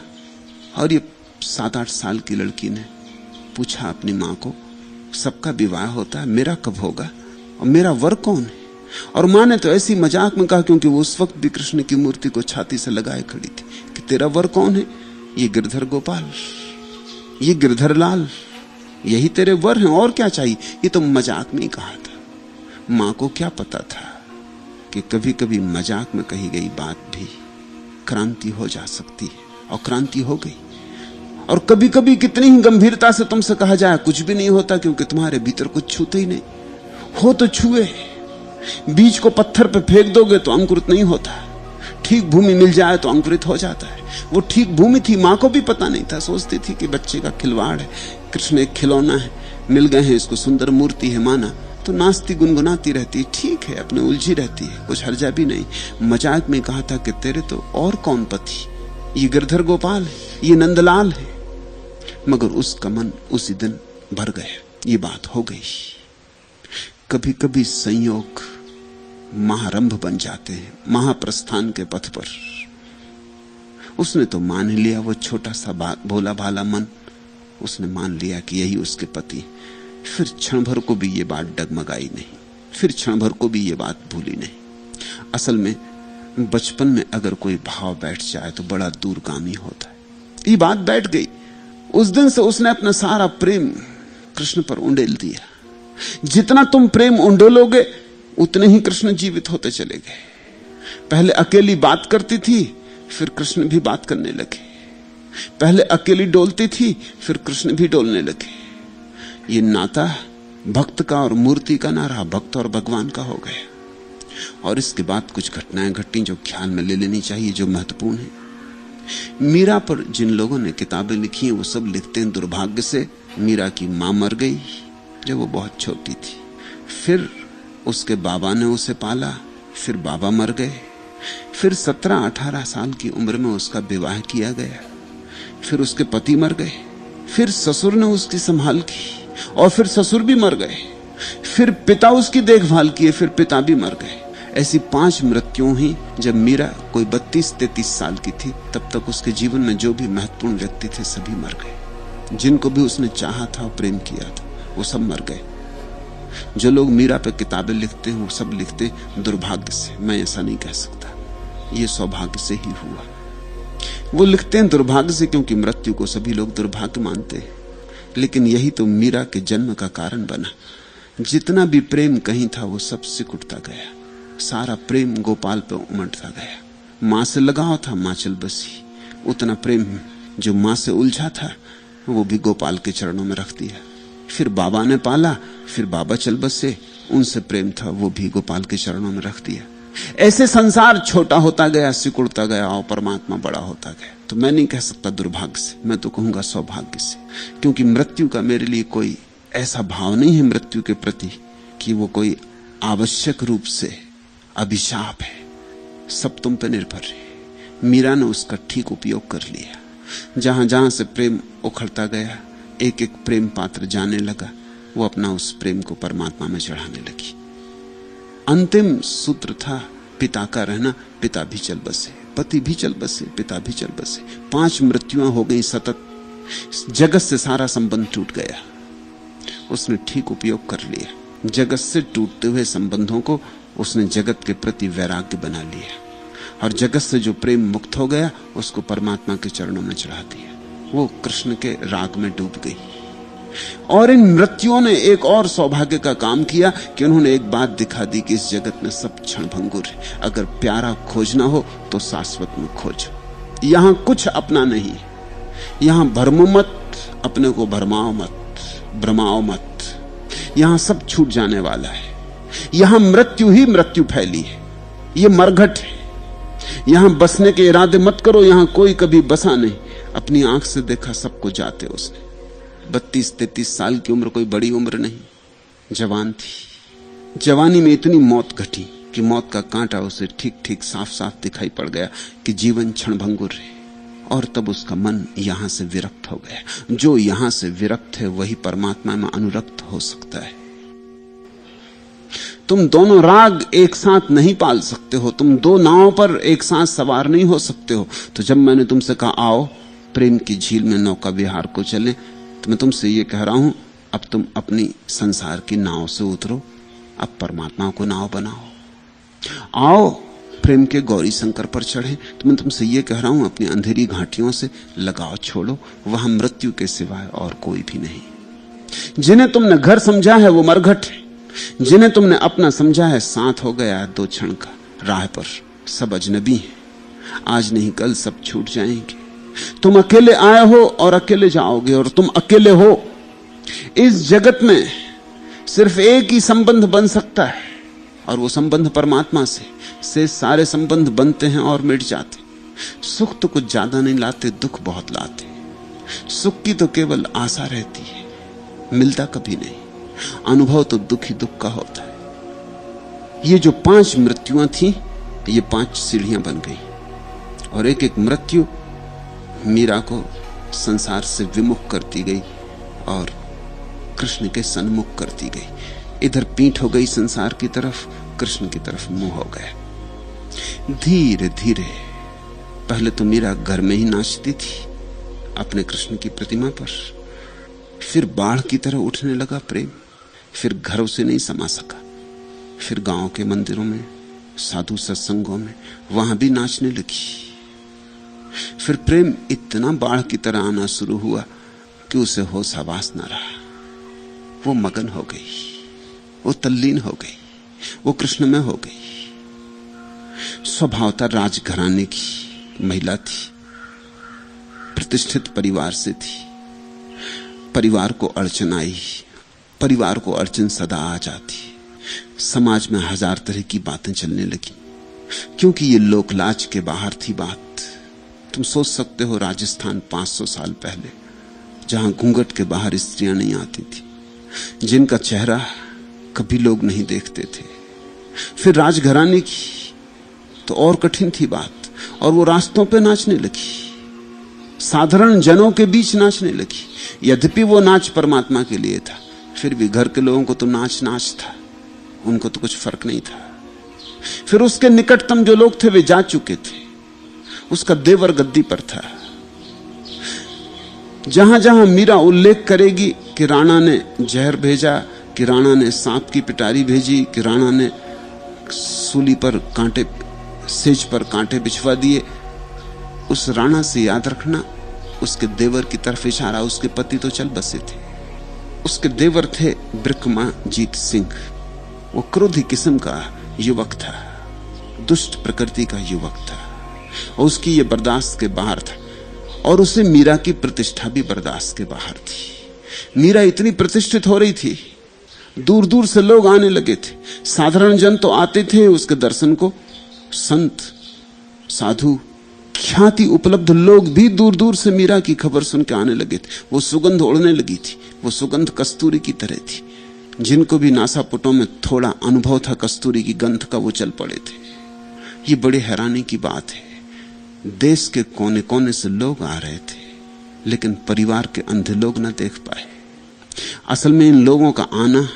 Speaker 2: और ये 7-8 साल की लड़की ने पूछा अपनी मां को, सबका विवाह होता है, मेरा कब होगा, और मेरा वर कौन है? और मां ने तो ऐसी मजाक में कहा, क्योंकि वो उस वक्त भी कृष्ण की मूर्ति को छाती से लगाए खड़ी थी, कि तेरा वर कौन है? ये गिरधर गोपाल, ये गिरधर लाल, यही तेरे वर हैं, और क्या चाहिए? ये तो मजाक में ही कहा था। मां को क्या पता था कि कभी कभी मजाक में कही गई बात भी क्रांति हो जा सकती है, और क्रांति हो गई। और कभी कभी कितनी ही गंभीरता से तुमसे कहा जाए कुछ भी नहीं होता, क्योंकि तुम्हारे भीतर कुछ छूते ही नहीं हो। तो छुए, बीज को पत्थर पे फेंक दोगे तो अंकुरित नहीं होता, ठीक भूमि मिल जाए तो अंकुरित हो जाता है। वो ठीक भूमि थी, मां को भी पता नहीं था, सोचती थी कि बच्चे का खिलवाड़ है, कृष्ण एक खिलौना है, मिल गए हैं इसको, सुंदर मूर्ति है, माना तो नाचती गुनगुनाती रहती, ठीक है, अपने उलझी रहती है, कुछ हर्जा भी नहीं। मजाक में कहा था कि तेरे तो और कौन पति, ये गिरधर गोपाल है, ये नंदलाल है। मगर उसका मन उसी दिन भर गया, ये बात हो गई। कभी कभी संयोग महारंभ बन जाते हैं महाप्रस्थान के पथ पर। उसने तो मान ही लिया, वो छोटा सा भोला भाला मन, उसने मान लिया कि यही उसके पति। फिर क्षण भर को भी ये बात डगमगाई नहीं, फिर क्षण भर को भी ये बात भूली नहीं। असल में बचपन में अगर कोई भाव बैठ जाए तो बड़ा दूरगामी होता है। ये बात बैठ गई। उस दिन से उसने अपना सारा प्रेम कृष्ण पर उंडेल दिया। जितना तुम प्रेम उंडोलोगे उतने ही कृष्ण जीवित होते चले गए। पहले अकेली बात करती थी, फिर कृष्ण भी बात करने लगे। पहले अकेली डोलती थी, फिर कृष्ण भी डोलने लगे। ये नाता भक्त का और मूर्ति का ना रहा, भक्त और भगवान का हो गया। और इसके बाद कुछ घटनाएं घटी जो ख्याल में ले लेनी चाहिए, जो महत्वपूर्ण है। मीरा पर जिन लोगों ने किताबें लिखी हैं वो सब लिखते हैं दुर्भाग्य से मीरा की मां मर गई जब वो बहुत छोटी थी। फिर उसके बाबा ने उसे पाला, फिर बाबा मर गए। फिर 17-18 साल की उम्र में उसका विवाह किया गया। फिर उसके पति मर गए। फिर ससुर ने उसकी संभाल की और फिर ससुर भी मर गए। फिर पिता उसकी देखभाल किए, फिर पिता भी मर गए। ऐसी 5 मृत्युएं हुई। जब मीरा कोई 32-33 साल की थी तब तक उसके जीवन में जो भी महत्वपूर्ण व्यक्ति थे सभी मर गए। जिनको भी उसने चाहा था, प्रेम किया था, वो सब मर गए। जो लोग मीरा पे किताबें लिखते हैं वो सब लिखते दुर्भाग्य से, मैं ऐसा नहीं कह सकता, ये सौभाग्य से ही हुआ। वो लिखते हैं दुर्भाग्य से क्योंकि मृत्यु को सभी लोग दुर्भाग्य मानते हैं, लेकिन यही तो मीरा के जन्म का कारण बना। जितना भी प्रेम कहीं था वो सब सिकुड़ता गया। सारा प्रेम गोपाल पे उमड़ता गया। मां से लगाव था, मां चल बसी। उतना प्रेम जो मां से उलझा था वो भी गोपाल के चरणों में रख दिया। फिर बाबा ने पाला, फिर बाबा चल बसे, उनसे प्रेम था वो भी गोपाल के चरणों में रख दिया। ऐसे संसार छोटा होता गया, सिकुड़ता गया और परमात्मा बड़ा होता गया। तो मैं नहीं कह सकता दुर्भाग्य से, मैं तो कहूंगा सौभाग्य से, क्योंकि मृत्यु का मेरे लिए कोई ऐसा भाव नहीं है मृत्यु के प्रति कि वो कोई आवश्यक रूप से अभिशाप है। सब तुम पे निर्भर है। मीरा ने उसका ठीक उपयोग कर लिया। जहां जहां से प्रेम उखड़ता गया, एक एक प्रेम पात्र जाने लगा, वो अपना उस प्रेम को परमात्मा में चढ़ाने लगी। अंतिम सूत्र था पिता का रहना। पिता भी चल बसे, पति भी चल बसे, पिता भी चल बसे। 5 मृत्युआं हो गई सतत। जगत से सारा संबंध टूट गया। उसने ठीक उपयोग कर लिया। जगत से टूटते हुए संबंधों को उसने जगत के प्रति वैराग्य बना लिया, और जगत से जो प्रेम मुक्त हो गया उसको परमात्मा के चरणों में चढ़ा दिया। वो कृष्ण के राग में डूब गई। और इन मृत्युओं ने एक और सौभाग्य का काम किया कि उन्होंने एक बात दिखा दी कि इस जगत में सब क्षणभंगुर है। अगर प्यारा खोजना हो तो शाश्वत में खोजो। यहां कुछ अपना नहीं है। यहां भरमो मत, अपने को भरमाओ मत, भ्रमाओ मत। यहां सब छूट जाने वाला है। यहां मृत्यु ही मृत्यु फैली है। ये मरघट है। यहां बसने के इरादे मत करो। यहां कोई कभी बसा नहीं। अपनी आंख से देखा सबको जाते उसने। 32-33 साल की उम्र कोई बड़ी उम्र नहीं। जवान थी। जवानी में इतनी मौत घटी कि मौत का कांटा उसे ठीक ठीक साफ साफ दिखाई पड़ गया कि जीवन क्षणभंगुर है। और तब उसका मन यहां से विरक्त हो गया। जो यहां से विरक्त है वही परमात्मा में अनुरक्त हो सकता है। तुम दोनों राग एक साथ नहीं पाल सकते हो। तुम 2 नावों पर एक साथ सवार नहीं हो सकते हो। तो जब मैंने तुमसे कहा आओ प्रेम की झील में नौका विहार को चले, तो मैं तुमसे ये कह रहा हूं, अब तुम अपनी संसार की नाव से उतरो, अब परमात्मा को नाव बनाओ। आओ प्रेम के गौरी शंकर पर चढ़े। तो मैं तुमसे ये कह रहा हूं, अपनी अंधेरी घाटियों से लगाव छोड़ो। वहां मृत्यु के सिवाय और कोई भी नहीं। जिन्हें तुमने घर समझा है वो मरघट है। जिन्हें तुमने अपना समझा है साथ हो गया 2 क्षण का। राह पर सब अजनबी हैं। आज नहीं कल सब छूट जाएंगे। तुम अकेले आए हो और अकेले जाओगे, और तुम अकेले हो। इस जगत में सिर्फ एक ही संबंध बन सकता है, और वो संबंध परमात्मा से सारे संबंध बनते हैं और मिट जाते। सुख तो कुछ ज्यादा नहीं लाते, दुख बहुत लाते। सुख की तो केवल आशा रहती है, मिलता कभी नहीं। अनुभव तो दुख ही दुख का होता है। ये जो 5 मृत्युआं थी, ये 5 सीढ़ियां बन गई, और एक एक मृत्यु मीरा को संसार से विमुख करती गई और कृष्ण के सन्मुख करती गई। इधर पीठ हो गई संसार की तरफ, कृष्ण की तरफ मुंह हो गया। धीरे धीरे पहले तो मीरा घर में ही नाचती थी अपने कृष्ण की प्रतिमा पर। फिर बाढ़ की तरह उठने लगा प्रेम। फिर घरों से नहीं समा सका। फिर गांव के मंदिरों में, साधु सत्संगों में, वहां भी नाचने लगी। फिर प्रेम इतना बाढ़ की तरह आना शुरू हुआ कि उसे होश हवास न रहा। वो मगन हो गई, वो तल्लीन हो गई, वो कृष्ण में हो गई। स्वभावतः राजघराने की महिला थी, प्रतिष्ठित परिवार से थी। परिवार को अड़चन आई, परिवार को अड़चन सदा आ जाती। समाज में 1000 तरह की बातें चलने लगी, क्योंकि ये लोकलाज के बाहर थी बात। तुम सोच सकते हो राजस्थान 500 साल पहले, जहां घूंघट के बाहर स्त्रियां नहीं आती थी, जिनका चेहरा कभी लोग नहीं देखते थे। फिर राजघराने की तो और कठिन थी बात, और वो रास्तों पे नाचने लगी, साधारण जनों के बीच नाचने लगी। यद्यपि वो नाच परमात्मा के लिए था, फिर भी घर के लोगों को तो नाच नाच था, उनको तो कुछ फर्क नहीं था। फिर उसके निकटतम जो लोग थे वे जा चुके थे। उसका देवर गद्दी पर था। जहां जहां मीरा उल्लेख करेगी कि राणा ने जहर भेजा, कि राणा ने सांप की पिटारी भेजी, कि राणा ने सूली पर कांटे, सेज पर कांटे बिछवा दिए, उस राणा से याद रखना उसके देवर की तरफ इशारा। उसके पति तो चल बसे थे। उसके देवर थे ब्रिकमाजीत सिंह। वो क्रोधी किस्म का युवक था, दुष्ट प्रकृति का युवक था, और उसकी ये बर्दाश्त के बाहर था। और उसे मीरा की प्रतिष्ठा भी बर्दाश्त के बाहर थी। मीरा इतनी प्रतिष्ठित हो रही थी, दूर दूर से लोग आने लगे थे। साधारण जन तो आते थे उसके दर्शन को, संत साधु ख्याति उपलब्ध लोग भी दूर दूर से मीरा की खबर सुन के आने लगे थे। वो सुगंध उड़ने लगी थी, वो सुगंध कस्तूरी की तरह थी। जिनको भी नासापुटों में थोड़ा अनुभव था कस्तूरी की गंध का, वो चल पड़े थे। ये बड़ी हैरानी की बात है, देश के कोने कोने से लोग आ रहे थे, लेकिन परिवार के अंधे लोग न देख पाए। असल में इन लोगों का आना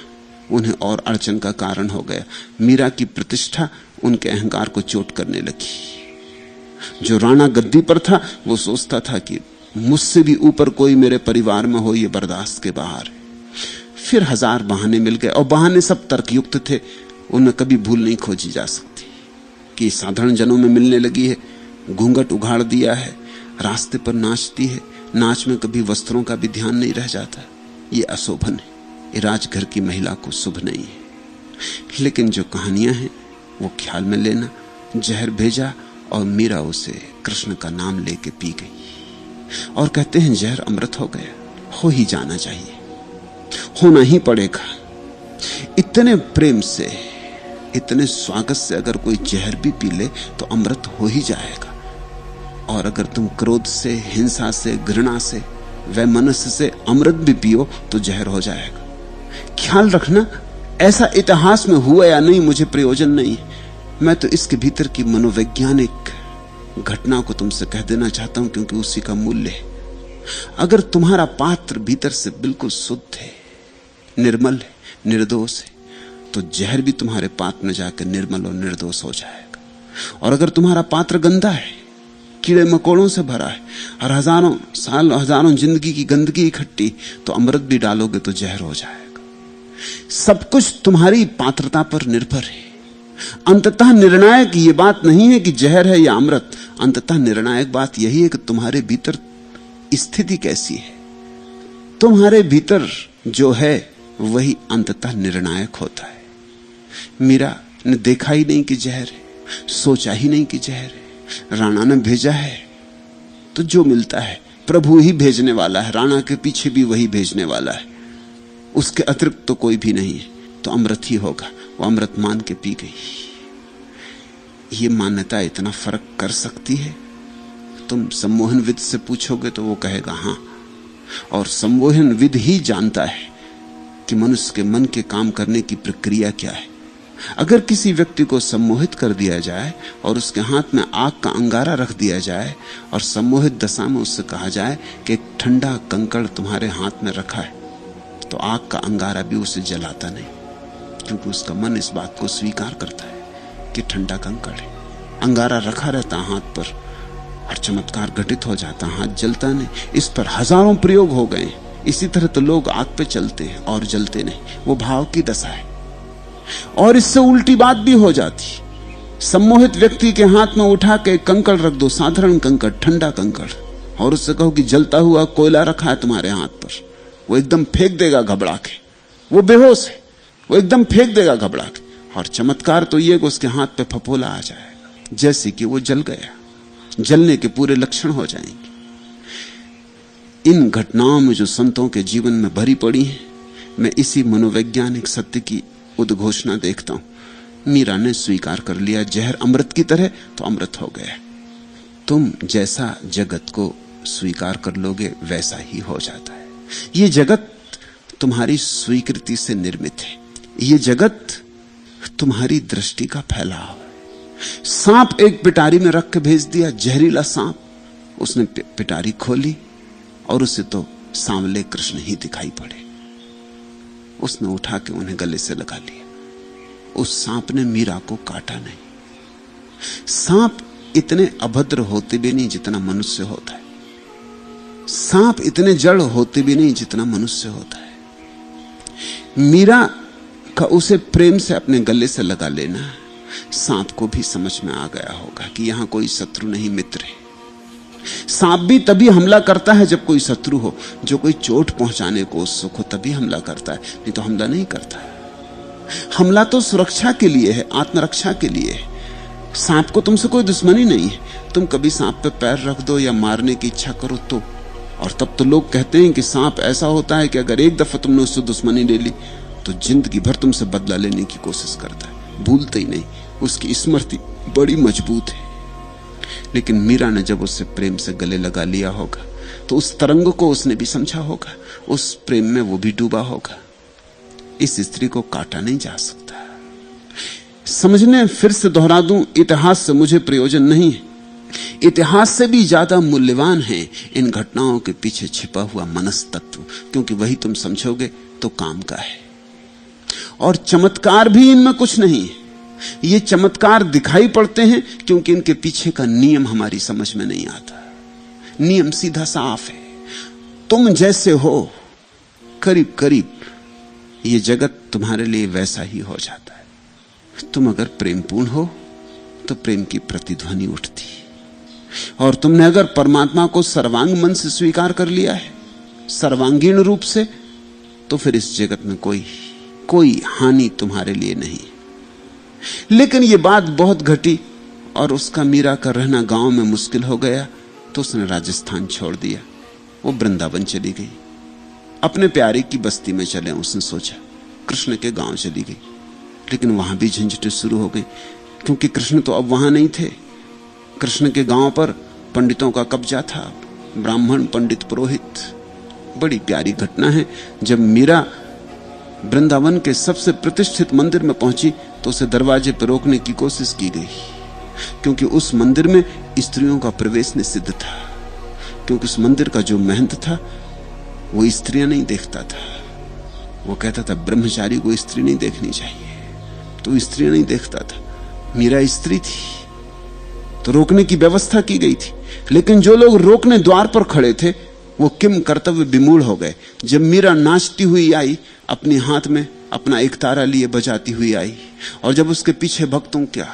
Speaker 2: उन्हें और अड़चन का कारण हो गया। मीरा की प्रतिष्ठा उनके अहंकार को चोट करने लगी। जो राणा गद्दी पर था वो सोचता था कि मुझसे भी ऊपर कोई मेरे परिवार में हो, ये बर्दाश्त के बाहर है। फिर हजार बहाने मिल गए, और बहाने सब तर्कयुक्त थे, उन्हें कभी भूल नहीं खोजी जा सकती कि साधारण जनों में मिलने लगी है, घूंघट उघाड़ दिया है, रास्ते पर नाचती है, नाच में कभी वस्त्रों का भी ध्यान नहीं रह जाता। ये अशोभन है, ये राजघर की महिला को शुभ नहीं है। लेकिन जो कहानियां हैं वो ख्याल में लेना। जहर भेजा और मीरा उसे कृष्ण का नाम लेके पी गई। और कहते हैं जहर अमृत हो गया, हो ही जाना चाहिए, होना ही पड़ेगा। इतने प्रेम से, इतने स्वागत से अगर कोई जहर भी पी ले तो अमृत हो ही जाएगा। और अगर तुम क्रोध से, हिंसा से, घृणा से, वैमनस्य से अमृत भी पियो तो जहर हो जाएगा। ख्याल रखना, ऐसा इतिहास में हुआ या नहीं मुझे प्रयोजन नहीं। मैं तो इसके भीतर की मनोवैज्ञानिक घटना को तुमसे कह देना चाहता हूं, क्योंकि उसी का मूल्य है। अगर तुम्हारा पात्र भीतर से बिल्कुल शुद्ध है, निर्मल है, निर्दोष है, तो जहर भी तुम्हारे पात्र में जाकर निर्मल और निर्दोष हो जाएगा। और अगर तुम्हारा पात्र गंदा है, कीड़े मकोड़ों से भरा है, और हजारों साल, हजारों जिंदगी की गंदगी इकट्ठी, तो अमृत भी डालोगे तो जहर हो जाएगा। सब कुछ तुम्हारी पात्रता पर निर्भर है। अंततः निर्णायक ये बात नहीं है कि जहर है या अमृत, अंततः निर्णायक बात यही है कि तुम्हारे भीतर स्थिति कैसी है। तुम्हारे भीतर जो है वही अंततः निर्णायक होता है। मीरा ने देखा ही नहीं कि जहर है, सोचा ही नहीं कि जहर है। राणा ने भेजा है तो जो मिलता है प्रभु ही भेजने वाला है, राणा के पीछे भी वही भेजने वाला है, उसके अतिरिक्त तो कोई भी नहीं है, तो अमृत ही होगा। वो अमृत मान के पी गई। ये मान्यता इतना फर्क कर सकती है? तुम सम्मोहनविद से पूछोगे तो वो कहेगा हां। और सम्मोहनविद ही जानता है कि मनुष्य के मन के काम करने की प्रक्रिया क्या है। अगर किसी व्यक्ति को सम्मोहित कर दिया जाए और उसके हाथ में आग का अंगारा रख दिया जाए और सम्मोहित दशा में उससे कहा जाए कि एक ठंडा कंकड़ तुम्हारे हाथ में रखा है, तो आग का अंगारा भी उसे जलाता नहीं, क्योंकि उसका मन इस बात को स्वीकार करता है कि ठंडा कंकड़ है। अंगारा रखा रहता हाथ पर और चमत्कार घटित हो जाता, हाथ जलता नहीं। इस पर हजारों प्रयोग हो गए। इसी तरह तो लोग आग पे चलते हैं और जलते नहीं, वो भाव की दशा है। और इससे उल्टी बात भी हो जाती। सम्मोहित व्यक्ति के हाथ में उठा के कंकड़ रख दो, साधारण कंकड़, ठंडा कंकड़, और उससे कहो कि जलता हुआ कोयला रखा है तुम्हारे हाथ पर, वो एकदम फेंक देगा घबरा के। वो बेहोश है, वो एकदम फेंक देगा घबरा के। और चमत्कार तो ये कि उसके हाथ पे फफोला आ जाएगा, जैसे कि वो जल गया। जलने के पूरे लक्षण हो जाएंगे। इन घटनाओं में जो संतों के जीवन में भरी पड़ी है, मैं इसी मनोवैज्ञानिक सत्य की उद्घोषणा देखता हूं। मीरा ने स्वीकार कर लिया जहर अमृत की तरह, तो अमृत हो गया। तुम जैसा जगत को स्वीकार कर लोगे वैसा ही हो जाता है। ये जगत तुम्हारी स्वीकृति से निर्मित है। ये जगत तुम्हारी दृष्टि का फैलाव है। सांप एक पिटारी में रख के भेज दिया, जहरीला सांप। उसने पिटारी खोली और उसे तो सांवले कृष्ण ही दिखाई पड़े। उसने उठा के उन्हें गले से लगा लिया। उस सांप ने मीरा को काटा नहीं। सांप इतने अभद्र होते भी नहीं जितना मनुष्य होता है। सांप इतने जड़ होते भी नहीं जितना मनुष्य होता है। मीरा का उसे प्रेम से अपने गले से लगा लेना सांप को भी समझ में आ गया होगा कि यहां कोई शत्रु नहीं, मित्र है। सांप भी तभी हमला करता है जब कोई शत्रु हो, जो कोई चोट पहुंचाने को उत्सुक हो, तभी हमला करता है, नहीं तो हमला नहीं करता है। हमला तो सुरक्षा के लिए है, आत्मरक्षा के लिए है। सांप को तुमसे कोई दुश्मनी नहीं है। तुम कभी सांप पे पैर रख दो या मारने की इच्छा करो तो, और तब तो लोग कहते हैं कि सांप ऐसा होता है कि अगर एक दफा तुमने उससे दुश्मनी ले ली तो जिंदगी भर तुमसे बदला लेने की कोशिश करता है, भूलते ही नहीं। उसकी स्मृति बड़ी मजबूत है। लेकिन मीरा ने जब उससे प्रेम से गले लगा लिया होगा तो उस तरंग को उसने भी समझा होगा, उस प्रेम में वो भी डूबा होगा। इस स्त्री को काटा नहीं जा सकता। समझने फिर से दोहरा दूं, इतिहास से मुझे प्रयोजन नहीं है। इतिहास से भी ज्यादा मूल्यवान है इन घटनाओं के पीछे छिपा हुआ मनस्तत्व, क्योंकि वही तुम समझोगे तो काम का है। और चमत्कार भी इनमें कुछ नहीं है। ये चमत्कार दिखाई पड़ते हैं क्योंकि इनके पीछे का नियम हमारी समझ में नहीं आता। नियम सीधा साफ है, तुम जैसे हो करीब करीब ये जगत तुम्हारे लिए वैसा ही हो जाता है। तुम अगर प्रेमपूर्ण हो तो प्रेम की प्रतिध्वनि उठती, और तुमने अगर परमात्मा को सर्वांग मन से स्वीकार कर लिया है, सर्वांगीण रूप से, तो फिर इस जगत में कोई हानि तुम्हारे लिए नहीं। लेकिन यह बात बहुत घटी और उसका मीरा का रहना गांव में मुश्किल हो गया, तो उसने राजस्थान छोड़ दिया। वो वृंदावन चली गई, अपने प्यारे की बस्ती में चले उसने सोचा। कृष्ण के गांव चली गई, लेकिन वहां भी झंझटें शुरू हो गई, क्योंकि कृष्ण तो अब वहां नहीं थे। कृष्ण के गांव पर पंडितों का कब्जा था, ब्राह्मण, पंडित, पुरोहित। बड़ी प्यारी घटना है, जब मीरा वृंदावन के सबसे प्रतिष्ठित मंदिर में पहुंची तो उसे दरवाजे पर रोकने की कोशिश की गई, क्योंकि उस मंदिर में स्त्रियों का प्रवेश निषिद्ध था। क्योंकि उस मंदिर का जो महंत था वो स्त्रियां नहीं देखता था। वो कहता था ब्रह्मचारी को स्त्री नहीं देखनी चाहिए, तो स्त्रियां नहीं देखता था। मीरा स्त्री थी तो रोकने की व्यवस्था की गई थी, लेकिन जो लोग रोकने द्वार पर खड़े थे वो किम कर्तव्य विमूढ़ हो गए। जब मीरा नाचती हुई आई, अपने हाथ में अपना एक तारा लिए बजाती हुई आई, और जब उसके पीछे भक्तों का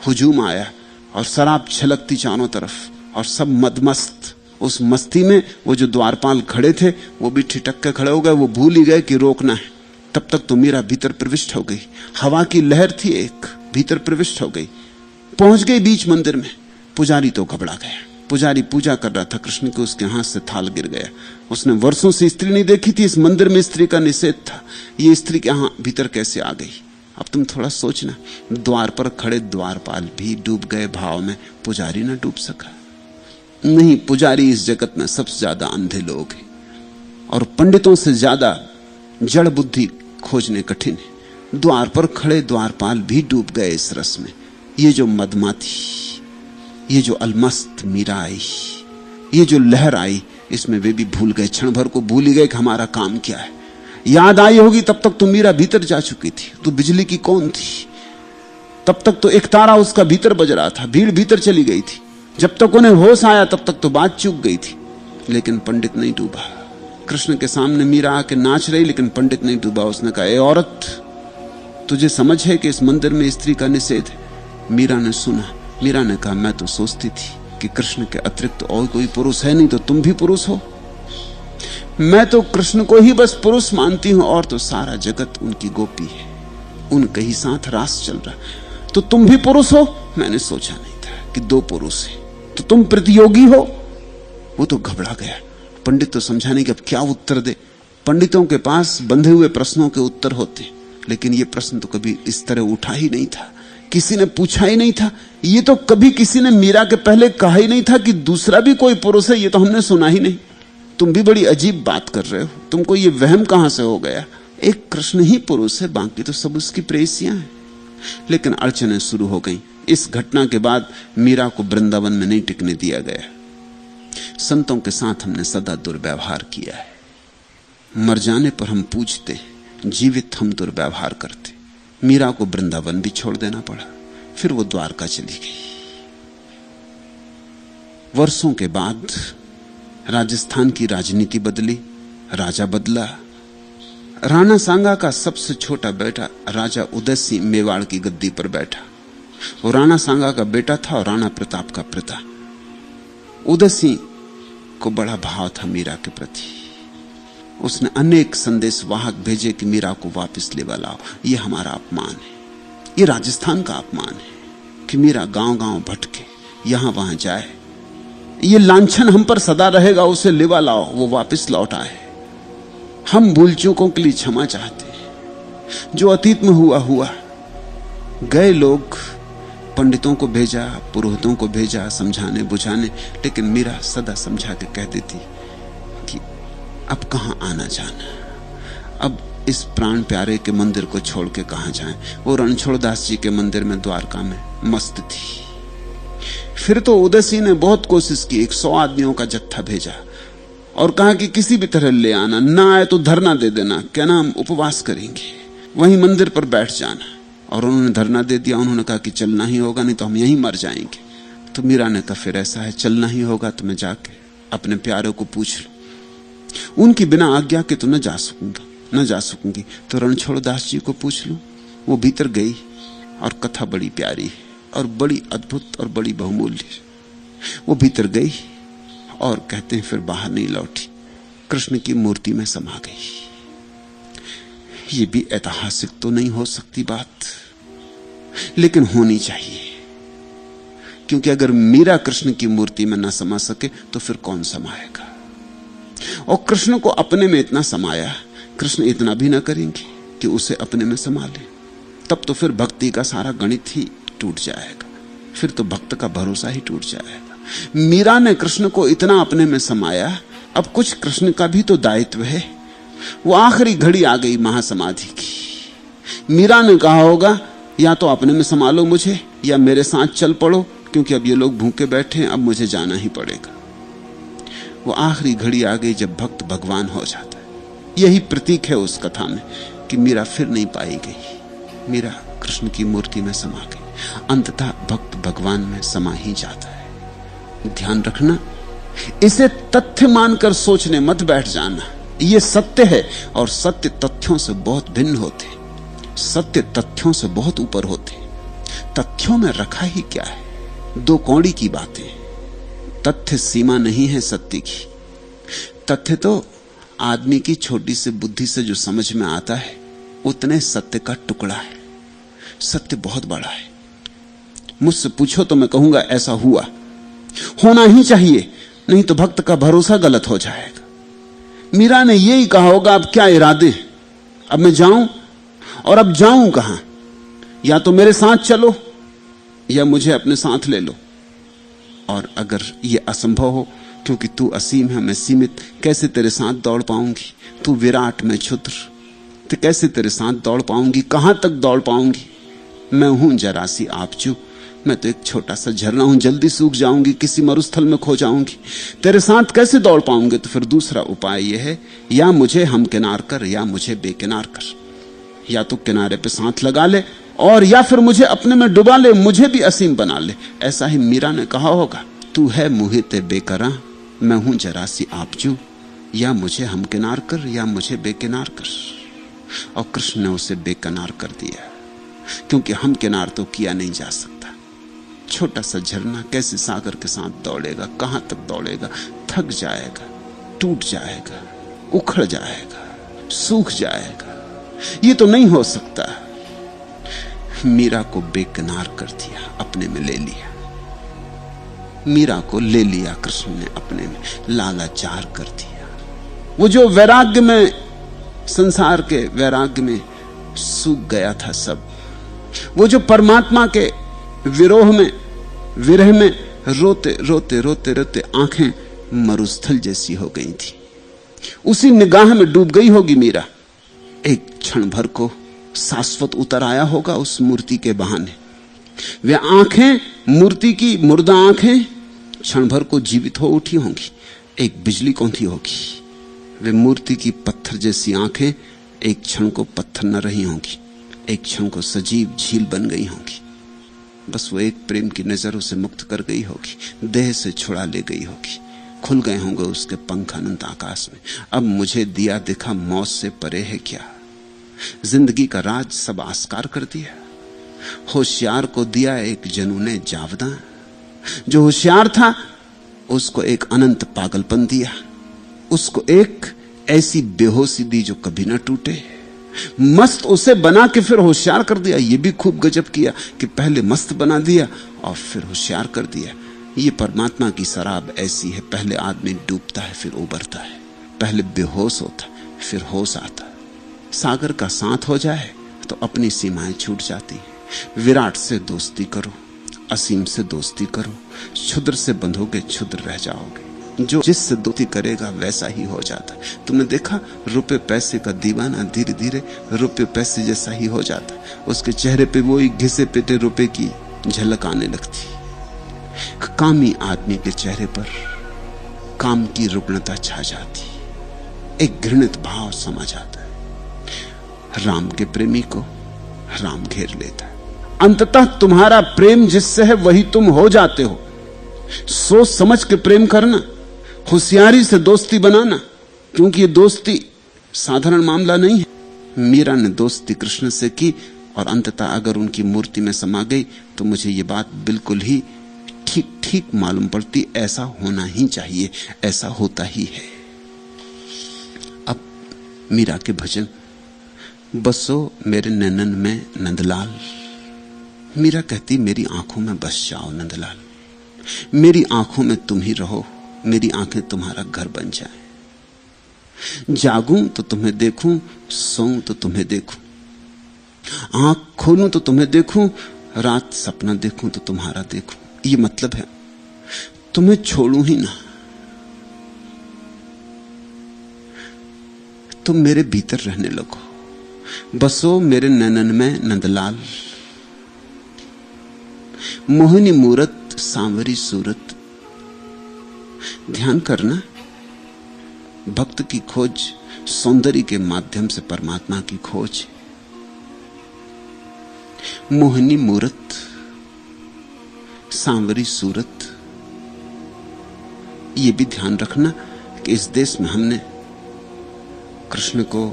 Speaker 2: हुजूम आया और शराब छलकती चारों तरफ और सब मदमस्त, उस मस्ती में वो जो द्वारपाल खड़े थे वो भी ठिठक के खड़े हो गए। वो भूल ही गए कि रोकना है। तब तक तो मीरा भीतर प्रविष्ट हो गई, हवा की लहर थी एक, भीतर प्रविष्ट हो गई, पहुंच गई बीच मंदिर में। पुजारी तो घबरा गया। पुजारी पूजा कर रहा था कृष्ण के, उसके हाथ से थाल गिर गया। उसने वर्षों से स्त्री नहीं देखी थी, इस मंदिर में स्त्री का निषेध था। ये स्त्री यहां भीतर कैसे आ गई? अब तुम थोड़ा सोचना, द्वार पर खड़े द्वारपाल भी डूब गए भाव में, पुजारी ना डूब सका? नहीं, पुजारी इस जगत में सबसे ज्यादा अंधे लोग हैं, और पंडितों से ज्यादा जड़ बुद्धि खोजने कठिन है। द्वार पर खड़े द्वारपाल भी डूब गए इस रस में। ये जो मदमाती, ये जो अलमस्त मीरा आई, ये जो लहर आई, इसमें वे भी भूल गए, क्षण भर को भूल ही गए कि हमारा काम क्या है। याद आई होगी तब तक तो मीरा भीतर जा चुकी थी। तो बिजली की कौन थी? तब तक तो एक तारा उसका भीतर बज रहा था, भीड़ भीतर चली गई थी। जब तक उन्हें होश आया तब तक तो बात चूक गई थी। लेकिन पंडित नहीं डूबा। कृष्ण के सामने मीरा आके नाच रही, लेकिन पंडित नहीं डूबा। उसने कहा, ए औरत, तुझे समझ है कि इस मंदिर में स्त्री का निषेध है? मीरा ने सुना। मीरा ने कहा, मैं तो सोचती थी कि कृष्ण के अतिरिक्त तो और कोई पुरुष है नहीं, तो तुम भी पुरुष हो। मैं तो कृष्ण को ही बस पुरुष मानती हूं, और तो सारा जगत उनकी गोपी है, उनके ही साथ रास चल रहा। तो तुम भी पुरुष हो? मैंने सोचा नहीं था कि दो पुरुष हैं। तो तुम प्रतियोगी हो? वो तो घबरा गया। पंडित तो समझाने के अब क्या उत्तर दे। पंडितों के पास बंधे हुए प्रश्नों के उत्तर होते, लेकिन ये प्रश्न तो कभी इस तरह उठा ही नहीं था, किसी ने पूछा ही नहीं था। ये तो कभी किसी ने मीरा के पहले कहा ही नहीं था कि दूसरा भी कोई पुरुष है, ये तो हमने सुना ही नहीं। तुम भी बड़ी अजीब बात कर रहे हो, तुमको ये वहम कहां से हो गया? एक कृष्ण ही पुरुष है, बाकी तो सब उसकी प्रेयसियां हैं। लेकिन अड़चनें शुरू हो गई। इस घटना के बाद मीरा को वृंदावन में नहीं टिकने दिया गया। संतों के साथ हमने सदा दुर्व्यवहार किया है। मर जाने पर हम पूछते, जीवित हम दुर्व्यवहार करते। मीरा को वृंदावन भी छोड़ देना पड़ा, फिर वो द्वारका चली गई। वर्षों के बाद राजस्थान की राजनीति बदली, राजा बदला। राणा सांगा का सबसे छोटा बेटा राजा उदय सिंह मेवाड़ की गद्दी पर बैठा। वो राणा सांगा का बेटा था और राणा प्रताप का पिता। उदय सिंह को बड़ा भाव था मीरा के प्रति। उसने अनेक संदेश वाहक भेजे कि मीरा को वापस लेवा लाओ। ये हमारा अपमान है, ये राजस्थान का अपमान है कि मीरा गांव गांव भटके, यहां वहां जाए। ये लांछन हम पर सदा रहेगा। उसे लेवा लाओ, वो वापस लौट आए। हम भूल चूकों के लिए क्षमा चाहते हैं। जो अतीत में हुआ हुआ, गए लोग पंडितों को भेजा, पुरोहितों को भेजा समझाने बुझाने, लेकिन मीरा सदा समझा के कह देती कि अब कहां आना जाना, अब इस प्राण प्यारे के मंदिर को छोड़ के कहां जाएं। वो रणछोड़ दास जी के मंदिर में द्वारका में मस्त थी। फिर तो उदयसी ने बहुत कोशिश की, 100 आदमियों का जत्था भेजा और कहा कि किसी भी तरह ले आना, ना आए तो धरना दे देना, कहना हम उपवास करेंगे, वहीं मंदिर पर बैठ जाना। और उन्होंने धरना दे दिया। उन्होंने कहा कि चलना ही होगा, नहीं तो हम यहीं मर जाएंगे। तो मीरा ने कहा फिर ऐसा है, चलना ही होगा तो मैं जाके अपने प्यारे को पूछ लूं, उनकी बिना आज्ञा के तो न जा सकूंगी, तो रणछोड़ दास जी को पूछ लूं। वो भीतर गई और कथा बड़ी प्यारी है और बड़ी अद्भुत और बड़ी बहुमूल्य। वो भीतर गई और कहते हैं फिर बाहर नहीं लौटी, कृष्ण की मूर्ति में समा गई। ये भी ऐतिहासिक तो नहीं हो सकती बात, लेकिन होनी चाहिए, क्योंकि अगर मीरा कृष्ण की मूर्ति में ना समा सके तो फिर कौन समाएगा। और कृष्ण को अपने में इतना समाया, कृष्ण इतना भी ना करेंगे कि उसे अपने में समा ले, तब तो फिर भक्ति का सारा गणित ही टूट जाएगा, फिर तो भक्त का भरोसा ही टूट जाएगा। मीरा ने कृष्ण को इतना अपने में समाया, अब कुछ कृष्ण का भी तो दायित्व है। वो आखिरी घड़ी आ गई महासमाधि की। मीरा ने कहा होगा या तो अपने में संभालो मुझे या मेरे साथ चल पड़ो, क्योंकि अब ये लोग भूखे बैठे हैं, अब मुझे जाना ही पड़ेगा। वो आखिरी घड़ी आ गई जब भक्त भगवान हो जाता है। यही प्रतीक है उस कथा में कि मीरा फिर नहीं पाई गई। मीरा कृष्ण की मूर्ति में समा गई। अंततः भक्त भगवान में समा ही जाता है। ध्यान रखना, इसे तथ्य मानकर सोचने मत बैठ जाना। ये सत्य है और सत्य तथ्यों से बहुत भिन्न होते, सत्य तथ्यों से बहुत ऊपर होते। तथ्यों में रखा ही क्या है, दो कौड़ी की बातें। तथ्य सीमा नहीं है सत्य की। तथ्य तो आदमी की छोटी सी बुद्धि से जो समझ में आता है उतने सत्य का टुकड़ा है। सत्य बहुत बड़ा है। मुझसे पूछो तो मैं कहूंगा ऐसा हुआ, होना ही चाहिए, नहीं तो भक्त का भरोसा गलत हो जाएगा। मीरा ने यही कहा होगा अब क्या इरादे, अब मैं जाऊं, और अब जाऊं कहां? या तो मेरे साथ चलो या मुझे अपने साथ ले लो। और अगर यह असंभव हो, क्योंकि तू असीम है मैं सीमित, कैसे तेरे साथ दौड़ पाऊंगी? तू विराट मैं क्षुद्र, तो कैसे तेरे साथ दौड़ पाऊंगी? कहां तक दौड़ पाऊंगी? मैं हूं जरा सी आपचू, मैं तो एक छोटा सा झरना हूं, जल्दी सूख जाऊंगी, किसी मरुस्थल में खो जाऊंगी। तेरे साथ कैसे दौड़ पाऊंगे? तो फिर दूसरा उपाय यह है, या मुझे हमकिनार कर या मुझे बेकिनार कर। या तो किनारे पे साथ लगा ले और या फिर मुझे अपने में डुबा ले, मुझे भी असीम बना ले। ऐसा ही मीरा ने कहा होगा, तू है मुहिते बेकरां, मैं हूं जरा सी आपचू, या मुझे हमकिनार कर या मुझे बेकिनार कर। और कृष्ण ने उसे बेकिनार कर दिया, क्योंकि हमकिनार तो किया नहीं जा सकता। छोटा सा झरना कैसे सागर के साथ दौड़ेगा? कहां तक दौड़ेगा? थक जाएगा, टूट जाएगा, उखड़ जाएगा, सूख जाएगा। ये तो नहीं हो सकता। मीरा को बेकिनार कर दिया, अपने में ले लिया। मीरा को ले लिया कृष्ण ने अपने में, लालाचार कर दिया। वो जो वैराग्य में, संसार के वैराग्य में सूख गया था सब, वो जो परमात्मा के विरोह में, विरह में रोते रोते रोते रोते आंखें मरुस्थल जैसी हो गई थी, उसी निगाह में डूब गई होगी मीरा। एक क्षण भर को शाश्वत उतर आया होगा उस मूर्ति के बहाने। वे आंखें, मूर्ति की मुर्दा आंखें क्षण भर को जीवित हो उठी होंगी, एक बिजली कौंधी होगी। वे मूर्ति की पत्थर जैसी आंखें एक क्षण को पत्थर न रही होंगी, एक क्षण को सजीव झील बन गई होंगी। बस वो एक प्रेम की नजर उसे मुक्त कर गई होगी, देह से छुड़ा ले गई होगी। खुल गए होंगे उसके पंख अनंत आकाश में। अब मुझे दिया दिखा मौत से परे है क्या? जिंदगी का राज सब आस्कार कर दिया। होशियार को दिया एक जनूने जावदा, जो होशियार था उसको एक अनंत पागलपन दिया, उसको एक ऐसी बेहोशी दी जो कभी ना टूटे। मस्त उसे बना के फिर होशियार कर दिया। ये भी खूब गजब किया कि पहले मस्त बना दिया और फिर होशियार कर दिया। ये परमात्मा की शराब ऐसी है, पहले आदमी डूबता है फिर उबरता है, पहले बेहोश होता फिर होश आता। सागर का साथ हो जाए तो अपनी सीमाएं छूट जाती हैं। विराट से दोस्ती करो, असीम से दोस्ती करो, क्षुद्र से बंधोगे क्षुद्र रह जाओगे। जो जिससे दोस्ती करेगा वैसा ही हो जाता है। तुमने देखा रुपए पैसे का दीवाना धीरे धीरे रुपए पैसे जैसा ही हो जाता है। उसके चेहरे पे वही घिसे पिटे रुपए की झलक आने लगती। कामी आदमी के चेहरे पर काम की रुग्णता छा जाती, एक घृणित भाव समा जाता है। राम के प्रेमी को राम घेर लेता है। अंततः तुम्हारा प्रेम जिससे है वही तुम हो जाते हो। सोच समझ के प्रेम करना, होशियारी से दोस्ती बनाना, क्योंकि ये दोस्ती साधारण मामला नहीं है। मीरा ने दोस्ती कृष्ण से की और अंततः अगर उनकी मूर्ति में समा गई तो मुझे ये बात बिल्कुल ही ठीक ठीक मालूम पड़ती। ऐसा होना ही चाहिए, ऐसा होता ही है। अब मीरा के भजन, बसो मेरे नैनन में नंदलाल। मीरा कहती मेरी आंखों में बस जाओ नंदलाल, मेरी आंखों में तुम ही रहो, मेरी आंखें तुम्हारा घर बन जाएं। जागूं तो तुम्हें देखूं, सोऊं तो तुम्हें देखूं, आंख खोलूं तो तुम्हें देखूं, रात सपना देखूं तो तुम्हारा देखूं। ये मतलब है तुम्हें छोड़ूं ही ना, तुम मेरे भीतर रहने लगो। बसो मेरे नैनन में नंदलाल, मोहिनी मूरत सांवरी सूरत। ध्यान करना, भक्त की खोज सौंदर्य के माध्यम से परमात्मा की खोज। मोहिनी मूरत सांवरी सूरत। ये भी ध्यान रखना कि इस देश में हमने कृष्ण को,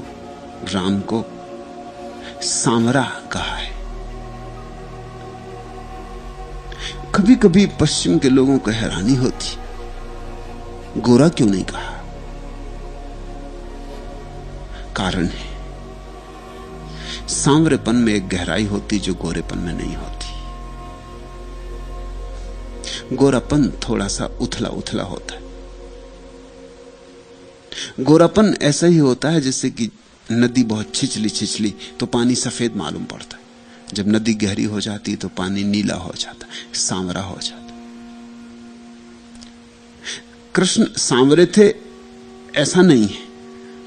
Speaker 2: राम को सांवरा कहा है। कभी कभी पश्चिम के लोगों को हैरानी होती, गोरा क्यों नहीं कहा? कारण है, सांवरेपन में एक गहराई होती जो गोरेपन में नहीं होती। गोरापन थोड़ा सा उथला उथला होता है। गोरापन ऐसा ही होता है जैसे कि नदी बहुत छिछली छिछली तो पानी सफेद मालूम पड़ता है, जब नदी गहरी हो जाती तो पानी नीला हो जाता, सांवरा हो जाता। कृष्ण सांवरे थे ऐसा नहीं है।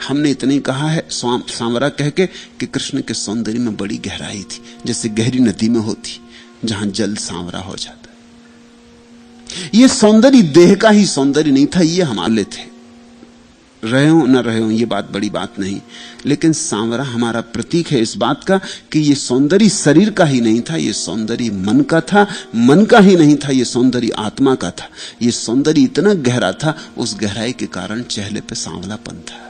Speaker 2: हमने इतना ही कहा है सांवरा कह के कि कृष्ण के सौंदर्य में बड़ी गहराई थी, जैसे गहरी नदी में होती जहां जल सांवरा हो जाता। ये सौंदर्य देह का ही सौंदर्य नहीं था, ये हमारे थे। रहे हो न रहे हो ये बात बड़ी बात नहीं, लेकिन सांवरा हमारा प्रतीक है इस बात का कि ये सौंदर्य शरीर का ही नहीं था, ये सौंदर्य मन का था। मन का ही नहीं था, ये सौंदर्य आत्मा का था। ये सौंदर्य इतना गहरा था, उस गहराई के कारण चेहरे पे सांवलापन था,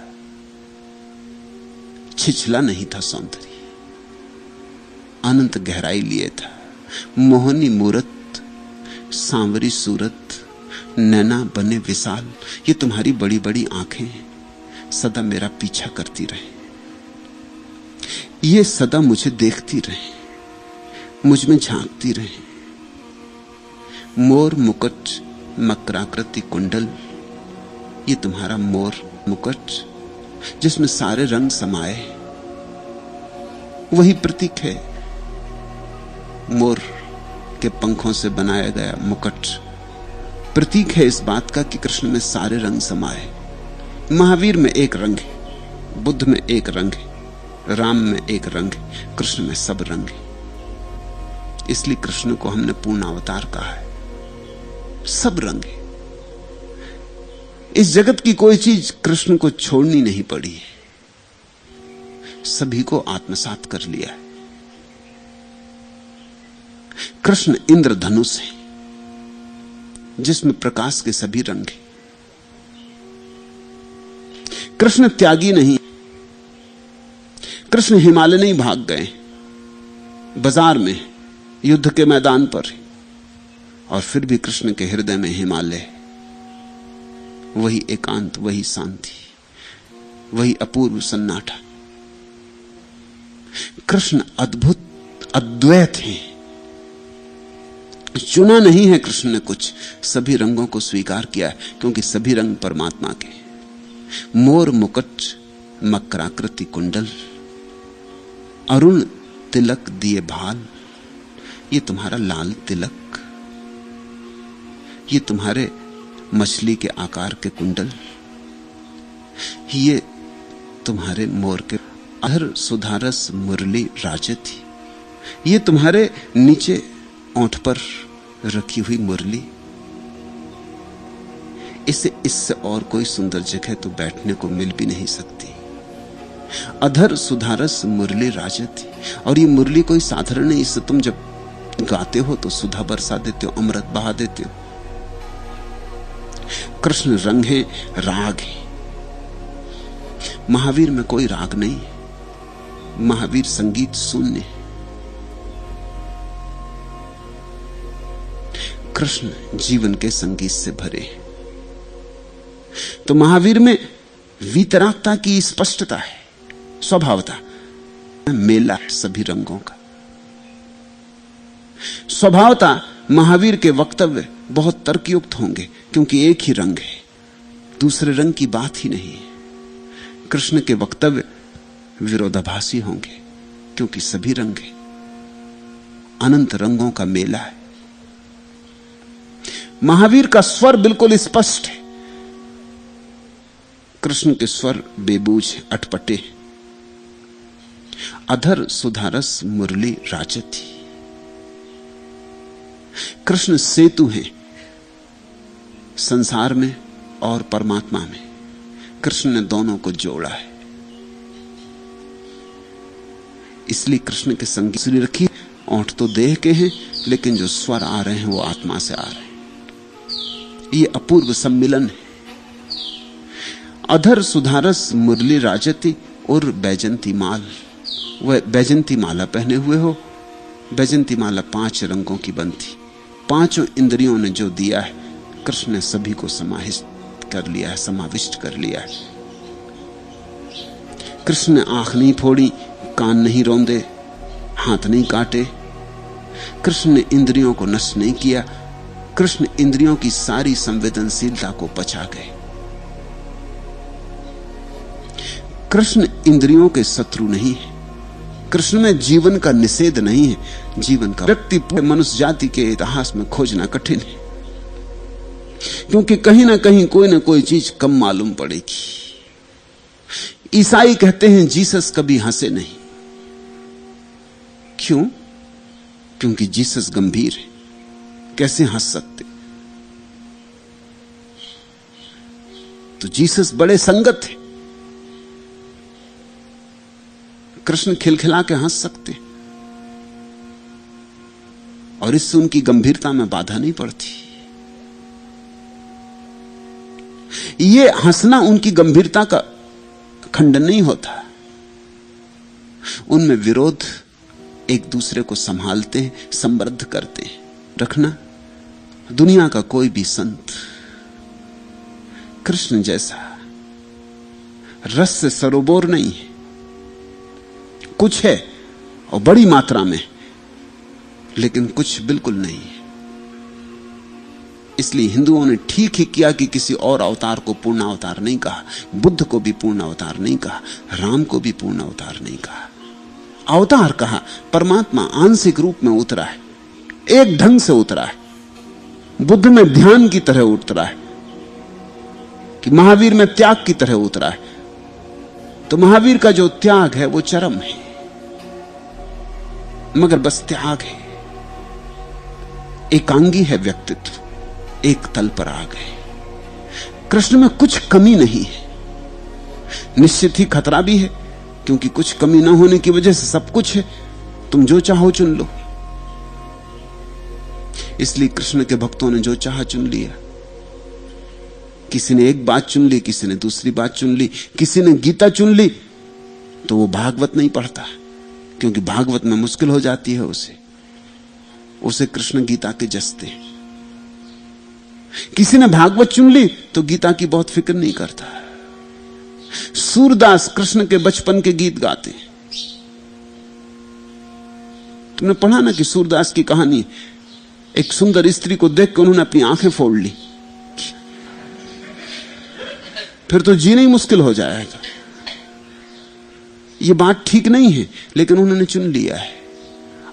Speaker 2: छिछला नहीं था सौंदर्य, अनंत गहराई लिए था। मोहनी मूरत सांवरी सूरत, नैना बने विशाल। ये तुम्हारी बड़ी बड़ी आंखें सदा मेरा पीछा करती रहे, ये सदा मुझे देखती रहे, मुझ में झांकती रहे। मोर मुकुट मकराकृति कुंडल, ये तुम्हारा मोर मुकुट जिसमें सारे रंग समाये, वही प्रतीक है। मोर के पंखों से बनाया गया मुकुट प्रतीक है इस बात का कि कृष्ण में सारे रंग समाये। महावीर में एक रंग है, बुद्ध में एक रंग है, राम में एक रंग है, कृष्ण में सब रंग है। इसलिए कृष्ण को हमने पूर्ण अवतार कहा है। सब रंग है। इस जगत की कोई चीज कृष्ण को छोड़नी नहीं पड़ी है, सभी को आत्मसात कर लिया है। कृष्ण इंद्रधनुष है जिसमें प्रकाश के सभी रंग हैं। कृष्ण त्यागी नहीं। कृष्ण हिमालय नहीं भाग गए, बाजार में युद्ध के मैदान पर, और फिर भी कृष्ण के हृदय में हिमालय, वही एकांत, वही शांति, वही अपूर्व सन्नाटा। कृष्ण अद्भुत अद्वैत है। चुना नहीं है कृष्ण ने कुछ, सभी रंगों को स्वीकार किया है, क्योंकि सभी रंग परमात्मा के। मोर मुकुट मकराकृति कुंडल, अरुण तिलक दिए भाल, ये तुम्हारा लाल तिलक, ये तुम्हारे मछली के आकार के कुंडल, ये तुम्हारे मोर के अधर सुधारस मुरली राजती, ये तुम्हारे नीचे ओंठ पर रखी हुई मुरली। इससे और कोई सुंदर जगह तो बैठने को मिल भी नहीं सकती। अधर सुधारस मुरली राजती, और ये मुरली कोई साधारण नहीं, इससे तुम जब गाते हो तो सुधा बरसा देते हो, अमृत बहा देते हो। कृष्ण रंग है, राग है। महावीर में कोई राग नहीं है, महावीर संगीत शून्य है। कृष्ण जीवन के संगीत से भरे हैं। तो महावीर में वीतरागता की स्पष्टता है, स्वभावता, मेला है सभी रंगों का। स्वभावता महावीर के वक्तव्य बहुत तर्कयुक्त होंगे, क्योंकि एक ही रंग है, दूसरे रंग की बात ही नहीं है। कृष्ण के वक्तव्य विरोधाभासी होंगे, क्योंकि सभी रंग है, अनंत रंगों का मेला है। महावीर का स्वर बिल्कुल स्पष्ट है, कृष्ण के स्वर बेबूझ अटपटे। अधर सुधारस मुरली राजती, कृष्ण सेतु है संसार में और परमात्मा में। कृष्ण ने दोनों को जोड़ा है, इसलिए कृष्ण के संगीत सुनी रखी। ओंठ तो देह के हैं, लेकिन जो स्वर आ रहे हैं वो आत्मा से आ रहे हैं। ये अपूर्व सम्मिलन है। अधर सुधारस मुरली राजती और बैजंती माल, वह बैजंती माला पहने हुए हो। बैजंती माला 5 रंगों की बनती, 5 इंद्रियों ने जो दिया है, कृष्ण ने सभी को समाहित कर लिया है, समाविष्ट कर लिया है। कृष्ण ने आंख नहीं फोड़ी, कान नहीं रौंदे, हाथ नहीं काटे। कृष्ण ने इंद्रियों को नष्ट नहीं किया। कृष्ण इंद्रियों की सारी संवेदनशीलता को पचा गए। कृष्ण इंद्रियों के शत्रु नहीं है। कृष्ण में जीवन का निषेध नहीं है। जीवन का व्यक्ति मनुष्य जाति के इतिहास में खोजना कठिन है, क्योंकि कहीं ना कहीं कोई ना कोई चीज कम मालूम पड़ेगी। ईसाई कहते हैं जीसस कभी हंसे नहीं। क्यों? क्योंकि जीसस गंभीर है, कैसे हंस सकते? तो जीसस बड़े संगत है, कृष्ण खिलखिला के हंस सकते, और इससे उनकी गंभीरता में बाधा नहीं पड़ती। ये हंसना उनकी गंभीरता का खंडन नहीं होता। उनमें विरोध एक दूसरे को संभालते हैं, समृद्ध करते हैं। रखना, दुनिया का कोई भी संत कृष्ण जैसा रस से सरोबोर नहीं है। कुछ है और बड़ी मात्रा में, लेकिन कुछ बिल्कुल नहीं है। इसलिए हिंदुओं ने ठीक ही किया कि किसी और अवतार को पूर्ण अवतार नहीं कहा। बुद्ध को भी पूर्ण अवतार नहीं कहा, राम को भी पूर्ण अवतार नहीं कहा। अवतार कहा, परमात्मा आंशिक रूप में उतरा है, एक ढंग से उतरा है। बुद्ध में ध्यान की तरह उतरा है, कि महावीर में त्याग की तरह उतरा है। तो महावीर का जो त्याग है वो चरम है, मगर बस त्याग है। एकांगी है व्यक्तित्व, एक तल पर आ गए। कृष्ण में कुछ कमी नहीं है। निश्चित ही खतरा भी है, क्योंकि कुछ कमी ना होने की वजह से सब कुछ है, तुम जो चाहो चुन लो। इसलिए कृष्ण के भक्तों ने जो चाहा चुन लिया। किसी ने एक बात चुन ली, किसी ने दूसरी बात चुन ली, किसी ने गीता चुन ली, तो वो भागवत नहीं पढ़ता, क्योंकि भागवत में मुश्किल हो जाती है उसे कृष्ण गीता के जसते। किसी ने भागवत चुन ली तो गीता की बहुत फिक्र नहीं करता। सूरदास कृष्ण के बचपन के गीत गाते। तुमने पढ़ा ना कि सूरदास की कहानी, एक सुंदर स्त्री को देख कर उन्होंने अपनी आंखें फोड़ ली, फिर तो जीना ही मुश्किल हो जाएगा। यह बात ठीक नहीं है, लेकिन उन्होंने चुन लिया है।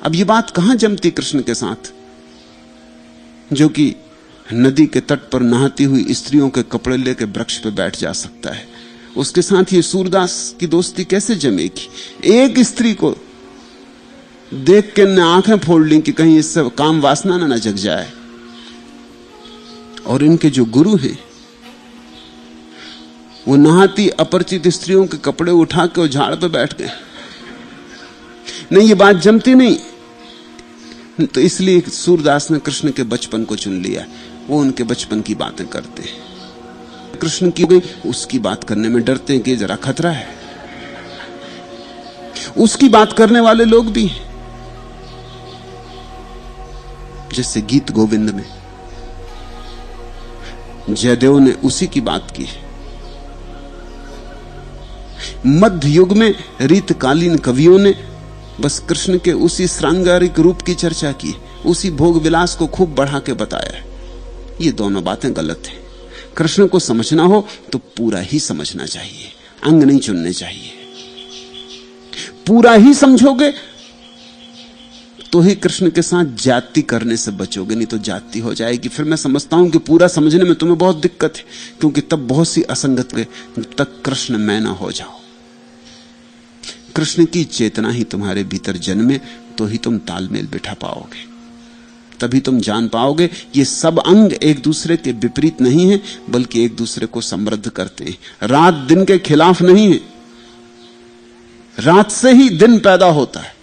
Speaker 2: अब यह बात कहां जमती कृष्ण के साथ, जो कि नदी के तट पर नहाती हुई स्त्रियों के कपड़े लेकर वृक्ष पर बैठ जा सकता है। उसके साथ ये सूरदास की दोस्ती कैसे जमेगी? एक स्त्री को देख के न आंखें फोड़ ली कि कहीं इससे काम वासना न जग जाए। और इनके जो गुरु हैं वो नहाती अपरिचित स्त्रियों के कपड़े उठा के झाड़ पे बैठ गए। नहीं, ये बात जमती नहीं। तो इसलिए सूरदास ने कृष्ण के बचपन को चुन लिया। वो उनके बचपन की बातें करते हैं। कृष्ण की गई उसकी बात करने में डरते हैं कि जरा खतरा है। उसकी बात करने वाले लोग भी हैं, जैसे गीत गोविंद में जयदेव ने उसी की बात की है। मध्य युग में रीतकालीन कवियों ने बस कृष्ण के उसी श्रृंगारिक रूप की चर्चा की, उसी भोग विलास को खूब बढ़ा के बताया। ये दोनों बातें गलत हैं। कृष्ण को समझना हो तो पूरा ही समझना चाहिए, अंग नहीं चुनने चाहिए। पूरा ही समझोगे तो ही कृष्ण के साथ जाति करने से बचोगे, नहीं तो जाति हो जाएगी। फिर मैं समझता हूं कि पूरा समझने में तुम्हें बहुत दिक्कत है, क्योंकि तब बहुत सी असंगत है जब तक कृष्ण मैं ना हो जाओ। कृष्ण की चेतना ही तुम्हारे भीतर जन्मे तो ही तुम तालमेल बिठा पाओगे, तभी तुम जान पाओगे ये सब अंग एक दूसरे के विपरीत नहीं है, बल्कि एक दूसरे को समृद्ध करते हैं। रात दिन के खिलाफ नहीं है, रात से ही दिन पैदा होता है,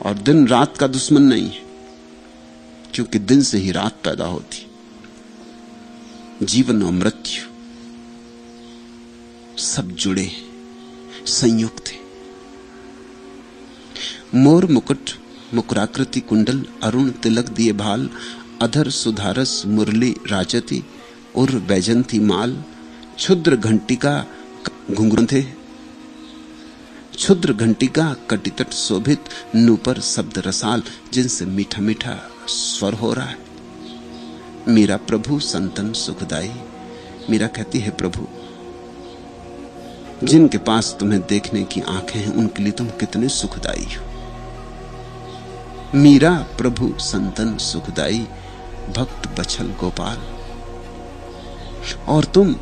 Speaker 2: और दिन रात का दुश्मन नहीं है, क्योंकि दिन से ही रात पैदा होती। जीवन और मृत्यु सब जुड़े, संयुक्त है। मोर मुकुट मुकुराकृति कुंडल, अरुण तिलक दिए भाल, अधर सुधारस मुरली राजती, उर बैजंती माल, क्षुद्र घंटिका घुंघरू थे, क्षुद्र घंटिका कटितट शोभित, नूपर शब्द रसाल, जिनसे मीठा मीठा स्वर हो रहा है। मेरा प्रभु संतन सुखदाई। मीरा कहती है, प्रभु जिनके पास तुम्हें देखने की आंखें हैं उनके लिए तुम कितने सुखदाई हो। मीरा प्रभु संतन सुखदाई, भक्त बछल गोपाल। और तुम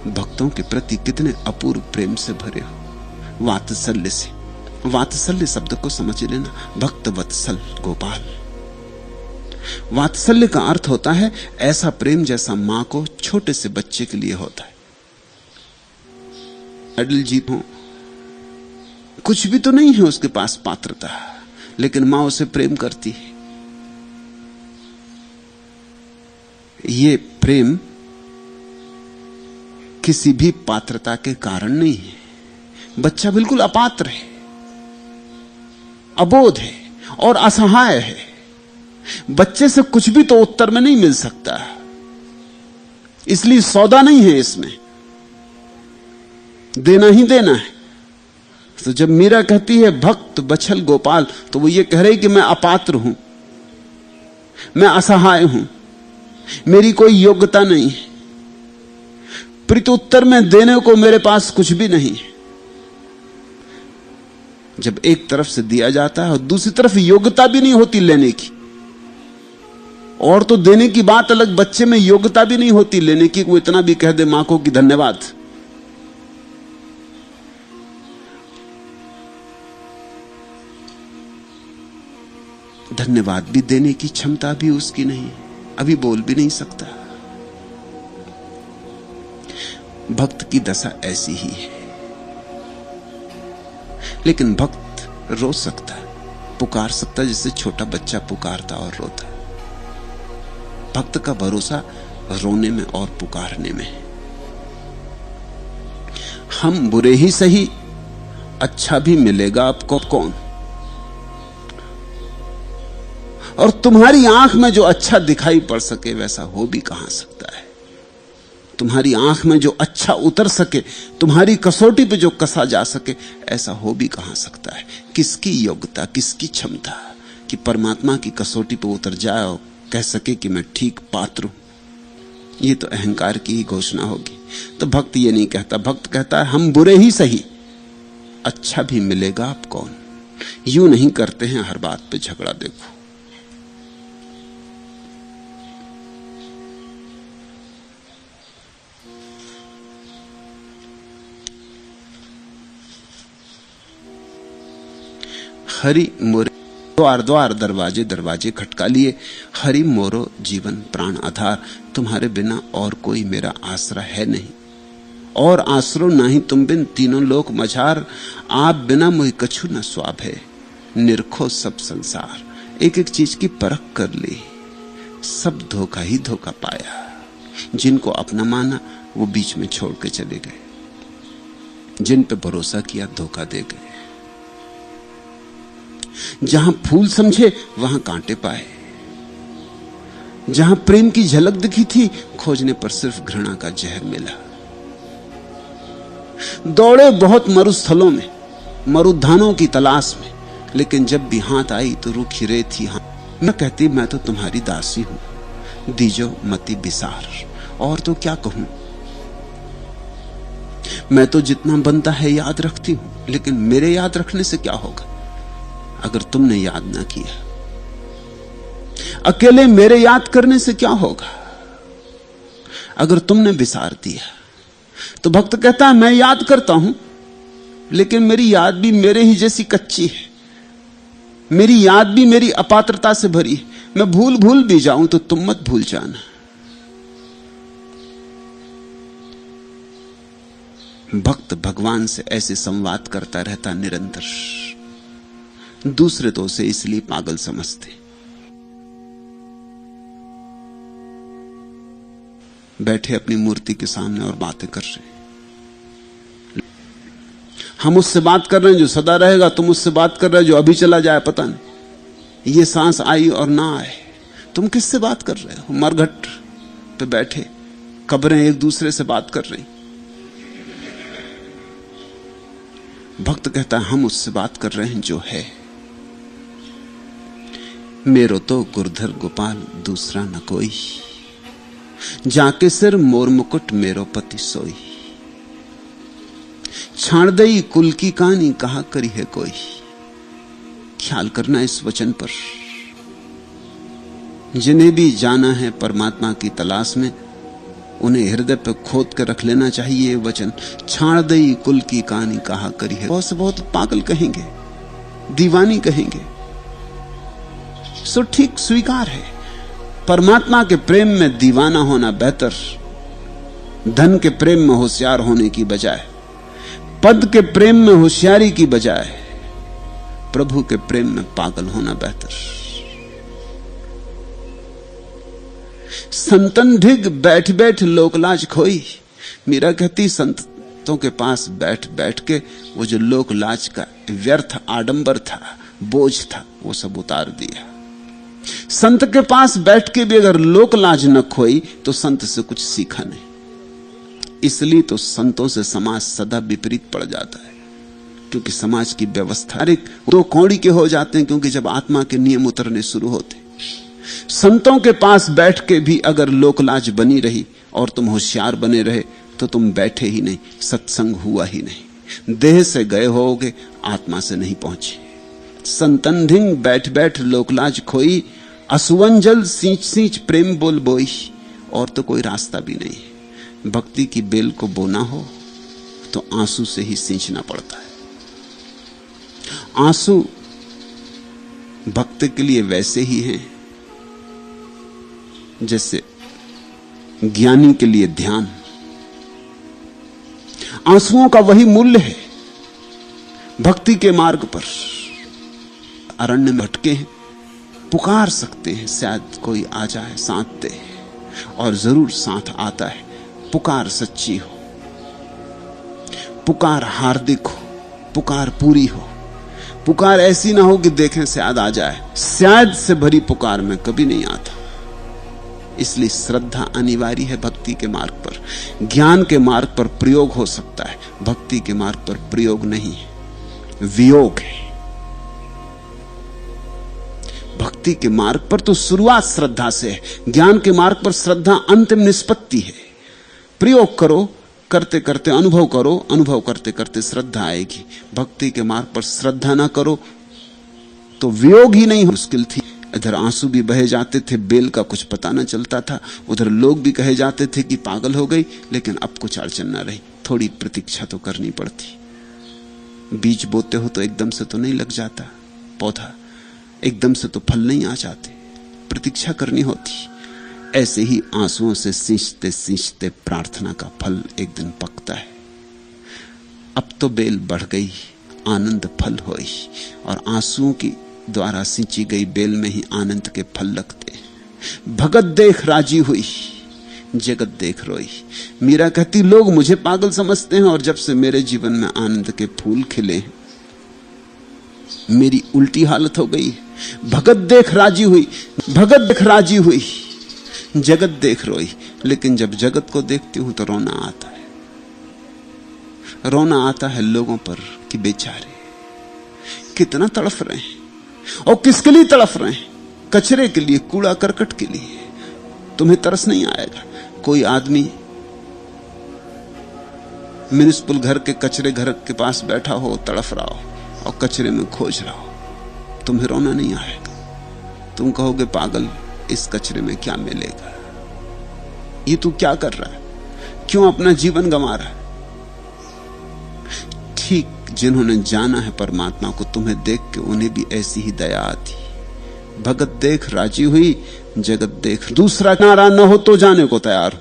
Speaker 2: भक्तों के प्रति कितने अपूर्व प्रेम से भरे हो, वात्सल्य से। वात्सल्य शब्द को समझ लेना, भक्त वत्सल गोपाल। वात्सल्य का अर्थ होता है ऐसा प्रेम जैसा मां को छोटे से बच्चे के लिए होता है। अडल जीत हो, कुछ भी तो नहीं है उसके पास पात्रता, लेकिन मां उसे प्रेम करती है। ये प्रेम किसी भी पात्रता के कारण नहीं है। बच्चा बिल्कुल अपात्र है, अबोध है और असहाय है। बच्चे से कुछ भी तो उत्तर में नहीं मिल सकता, इसलिए सौदा नहीं है, इसमें देना ही देना है। तो जब मीरा कहती है भक्त बछल गोपाल, तो वो ये कह रही कि मैं अपात्र हूं, मैं असहाय हूं, मेरी कोई योग्यता नहीं है, प्रत्युत्तर में देने को मेरे पास कुछ भी नहीं है। जब एक तरफ से दिया जाता है और दूसरी तरफ योग्यता भी नहीं होती लेने की, और तो देने की बात अलग, बच्चे में योग्यता भी नहीं होती लेने की, वो इतना भी कह दे मां को कि धन्यवाद। धन्यवाद भी देने की क्षमता भी उसकी नहीं, अभी बोल भी नहीं सकता। भक्त की दशा ऐसी ही है। लेकिन भक्त रो सकता, पुकार सकता, जैसे छोटा बच्चा पुकारता और रोता। भक्त का भरोसा रोने में और पुकारने में है। हम बुरे ही सही, अच्छा भी मिलेगा आपको कौन? और तुम्हारी आंख में जो अच्छा दिखाई पड़ सके वैसा हो भी कहां सकता है? तुम्हारी आंख में जो अच्छा उतर सके, तुम्हारी कसौटी पे जो कसा जा सके, ऐसा हो भी कहां सकता है? किसकी योग्यता, किसकी क्षमता कि परमात्मा की कसौटी पे उतर जाए और कह सके कि मैं ठीक पात्र हूं? ये तो अहंकार की ही घोषणा होगी। तो भक्त ये नहीं कहता, भक्त कहता है हम बुरे ही सही, अच्छा भी मिलेगा आप कौन। यूं नहीं करते हैं हर बात पे झगड़ा। देखो हरि मोरे द्वार द्वार दरवाजे दरवाजे खटका लिए, हरि मोरो जीवन प्राण आधार। तुम्हारे बिना और कोई मेरा आसरा है नहीं, और आसरो नाही तुम बिन तीनों लोक मझार। आप बिना मुझे कछु न स्वाभ है, निरखो सब संसार। एक एक चीज की परख कर ली, सब धोखा ही धोखा पाया। जिनको अपना माना वो बीच में छोड़ के चले गए, जिन पे भरोसा किया धोखा दे गए। जहां फूल समझे वहां कांटे पाए, जहां प्रेम की झलक दिखी थी खोजने पर सिर्फ घृणा का जहर मिला। दौड़े बहुत मरुस्थलों में, मरुधानों की तलाश में, लेकिन जब भी हाथ आई तो रूखी रेत ही हाथ। मैं कहती मैं तो तुम्हारी दासी हूं, दीजो मति बिसार। और तो क्या कहूं, मैं तो जितना बनता है याद रखती हूं, लेकिन मेरे याद रखने से क्या होगा अगर तुमने याद ना किया। अकेले मेरे याद करने से क्या होगा अगर तुमने बिसार दिया। तो भक्त कहता है मैं याद करता हूं, लेकिन मेरी याद भी मेरे ही जैसी कच्ची है, मेरी याद भी मेरी अपात्रता से भरी है। मैं भूल भी जाऊं तो तुम मत भूल जाना। भक्त भगवान से ऐसे संवाद करता रहता निरंतर। दूसरे तो उसे इसलिए पागल समझते। बैठे अपनी मूर्ति के सामने और बातें कर रहे हैं। हम उससे बात कर रहे हैं जो सदा रहेगा, तुम उससे बात कर रहे हो जो अभी चला जाए पता नहीं। ये सांस आई और ना आए, तुम किससे बात कर रहे हो? मरघट पे बैठे कब्रें एक दूसरे से बात कर रही। भक्त कहता है हम उससे बात कर रहे हैं जो है। मेरो तो गुरधर गोपाल दूसरा न कोई, जाके सिर मोर मुकुट मेरो पति सोई। छाड़ दई कुल की कहानी कहा करी है कोई। ख्याल करना इस वचन पर। जिन्हें भी जाना है परमात्मा की तलाश में, उन्हें हृदय पर खोद कर रख लेना चाहिए ये वचन। छाड़ दई कुल की कहानी कहा करी है। बहुत से बहुत पागल कहेंगे, दीवानी कहेंगे, सो ठीक स्वीकार है। परमात्मा के प्रेम में दीवाना होना बेहतर, धन के प्रेम में होशियार होने की बजाय, पद के प्रेम में होशियारी की बजाय प्रभु के प्रेम में पागल होना बेहतर। संतन ढिग बैठ बैठ लोकलाज खोई। मीरा कहती संतों के पास बैठ बैठ के वो जो लोकलाज का व्यर्थ आडंबर था, बोझ था, वो सब उतार दिया। संत के पास बैठ के भी अगर लोकलाज न खोई तो संत से कुछ सीखा नहीं। इसलिए तो संतों से समाज सदा विपरीत पड़ जाता है, क्योंकि समाज की व्यवस्था दो कौड़ी के हो जाते हैं, क्योंकि जब आत्मा के नियम उतरने शुरू होते। संतों के पास बैठ के भी अगर लोकलाज बनी रही और तुम होशियार बने रहे तो तुम बैठे ही नहीं, सत्संग हुआ ही नहीं। देह से गए होगे, आत्मा से नहीं पहुंचे। संतन ढिंग बैठ बैठ लोकलाज खोई, असुवन जल सींच सींच प्रेम बोल बोई। और तो कोई रास्ता भी नहीं। भक्ति की बेल को बोना हो तो आंसू से ही सींचना पड़ता है। आंसू भक्त के लिए वैसे ही हैं जैसे ज्ञानी के लिए ध्यान। आंसुओं का वही मूल्य है भक्ति के मार्ग पर। अरण्य में भटके हैं, पुकार सकते हैं, शायद कोई आ जाए साथ दे, और जरूर साथ आता है। पुकार सच्ची हो, पुकार हार्दिक हो, पुकार पूरी हो। पुकार ऐसी ना हो कि देखें शायद आ जाए। शायद से भरी पुकार में कभी नहीं आता। इसलिए श्रद्धा अनिवार्य है भक्ति के मार्ग पर। ज्ञान के मार्ग पर प्रयोग हो सकता है, भक्ति के मार्ग पर प्रयोग नहीं है, वियोग है। भक्ति के मार्ग पर तो शुरुआत श्रद्धा से है, ज्ञान के मार्ग पर श्रद्धा अंतिम निष्पत्ति है। प्रयोग करो, करते करते अनुभव करो, अनुभव करते करते श्रद्धा आएगी। भक्ति के मार्ग पर श्रद्धा ना करो तो वियोग ही नहीं। मुश्किल थी। इधर आंसू भी बहे जाते थे, बेल का कुछ पता न चलता था। उधर लोग भी कहे जाते थे कि पागल हो गई, लेकिन अब कुछ अड़चन न रही। थोड़ी प्रतीक्षा तो करनी पड़ती। बीज बोते हो तो एकदम से तो नहीं लग जाता, पौधा एकदम से तो फल नहीं आ जाते, प्रतीक्षा करनी होती। ऐसे ही आंसुओं से सींचते सींचते प्रार्थना का फल एक दिन पकता है। अब तो बेल बढ़ गई, आनंद फल होई, और आंसुओं की द्वारा सींची गई बेल में ही आनंद के फल लगते। भगत देख राजी हुई, जगत देख रोई। मीरा कहती लोग मुझे पागल समझते हैं, और जब से मेरे जीवन में आनंद के फूल खिले मेरी उल्टी हालत हो गई। भगत देख राजी हुई, भगत देख राजी हुई, जगत देख रोई। लेकिन जब जगत को देखती हूं तो रोना आता है। रोना आता है लोगों पर कि बेचारे कितना तड़फ रहे हैं, और किसके लिए तड़फ रहे हैं? कचरे के लिए, कूड़ा करकट के लिए। तुम्हें तरस नहीं आएगा? कोई आदमी म्युनिसिपल घर के कचरे घर के पास बैठा हो, तड़फ रहा हो और कचरे में खोज रहा हो, तुम्हें रोना नहीं आएगा। तुम कहोगे पागल, इस कचरे में क्या मिलेगा, ये तू क्या कर रहा है, क्यों अपना जीवन गंवा रहा है? ठीक जिन्होंने जाना है परमात्मा को, तुम्हें देख के उन्हें भी ऐसी ही दया आती। भगत देख राजी हुई, जगत देख। दूसरा किनारा न हो तो जाने को तैयार हो,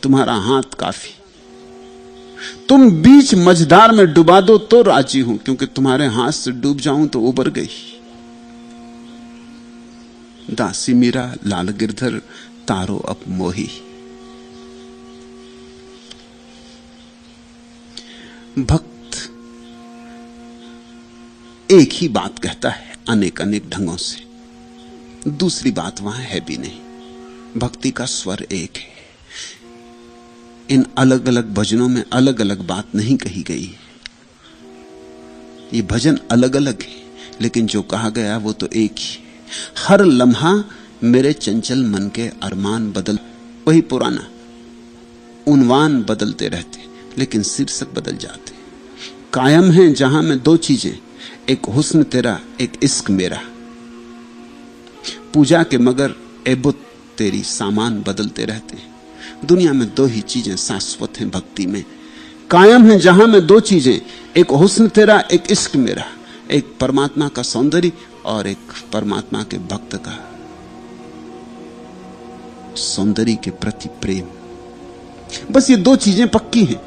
Speaker 2: तुम्हारा हाथ काफी। तुम बीच मझधार में डुबा दो तो राजी हूं, क्योंकि तुम्हारे हाथ से डूब जाऊं तो उबर गई। दासी मीरा लाल गिरधर तारो अप मोही। भक्त एक ही बात कहता है अनेक अनेक ढंगों से, दूसरी बात वहां है भी नहीं। भक्ति का स्वर एक है। इन अलग अलग भजनों में अलग अलग बात नहीं कही गई। ये भजन अलग अलग है, लेकिन जो कहा गया वो तो एक ही। हर लम्हा मेरे चंचल मन के अरमान बदल, वही पुराना उन्वान बदलते रहते, लेकिन शीर्षक बदल जाते। कायम है जहां में दो चीजें, एक हुस्न तेरा, एक इश्क मेरा। पूजा के मगर ए बुत तेरी सामान बदलते रहते हैं। दुनिया में दो ही चीजें शाश्वत हैं भक्ति में। कायम है जहां में दो चीजें, एक हुस्न तेरा, एक इश्क मेरा। एक परमात्मा का सौंदर्य और एक परमात्मा के भक्त का सौंदर्य के प्रति प्रेम। बस ये दो चीजें पक्की हैं।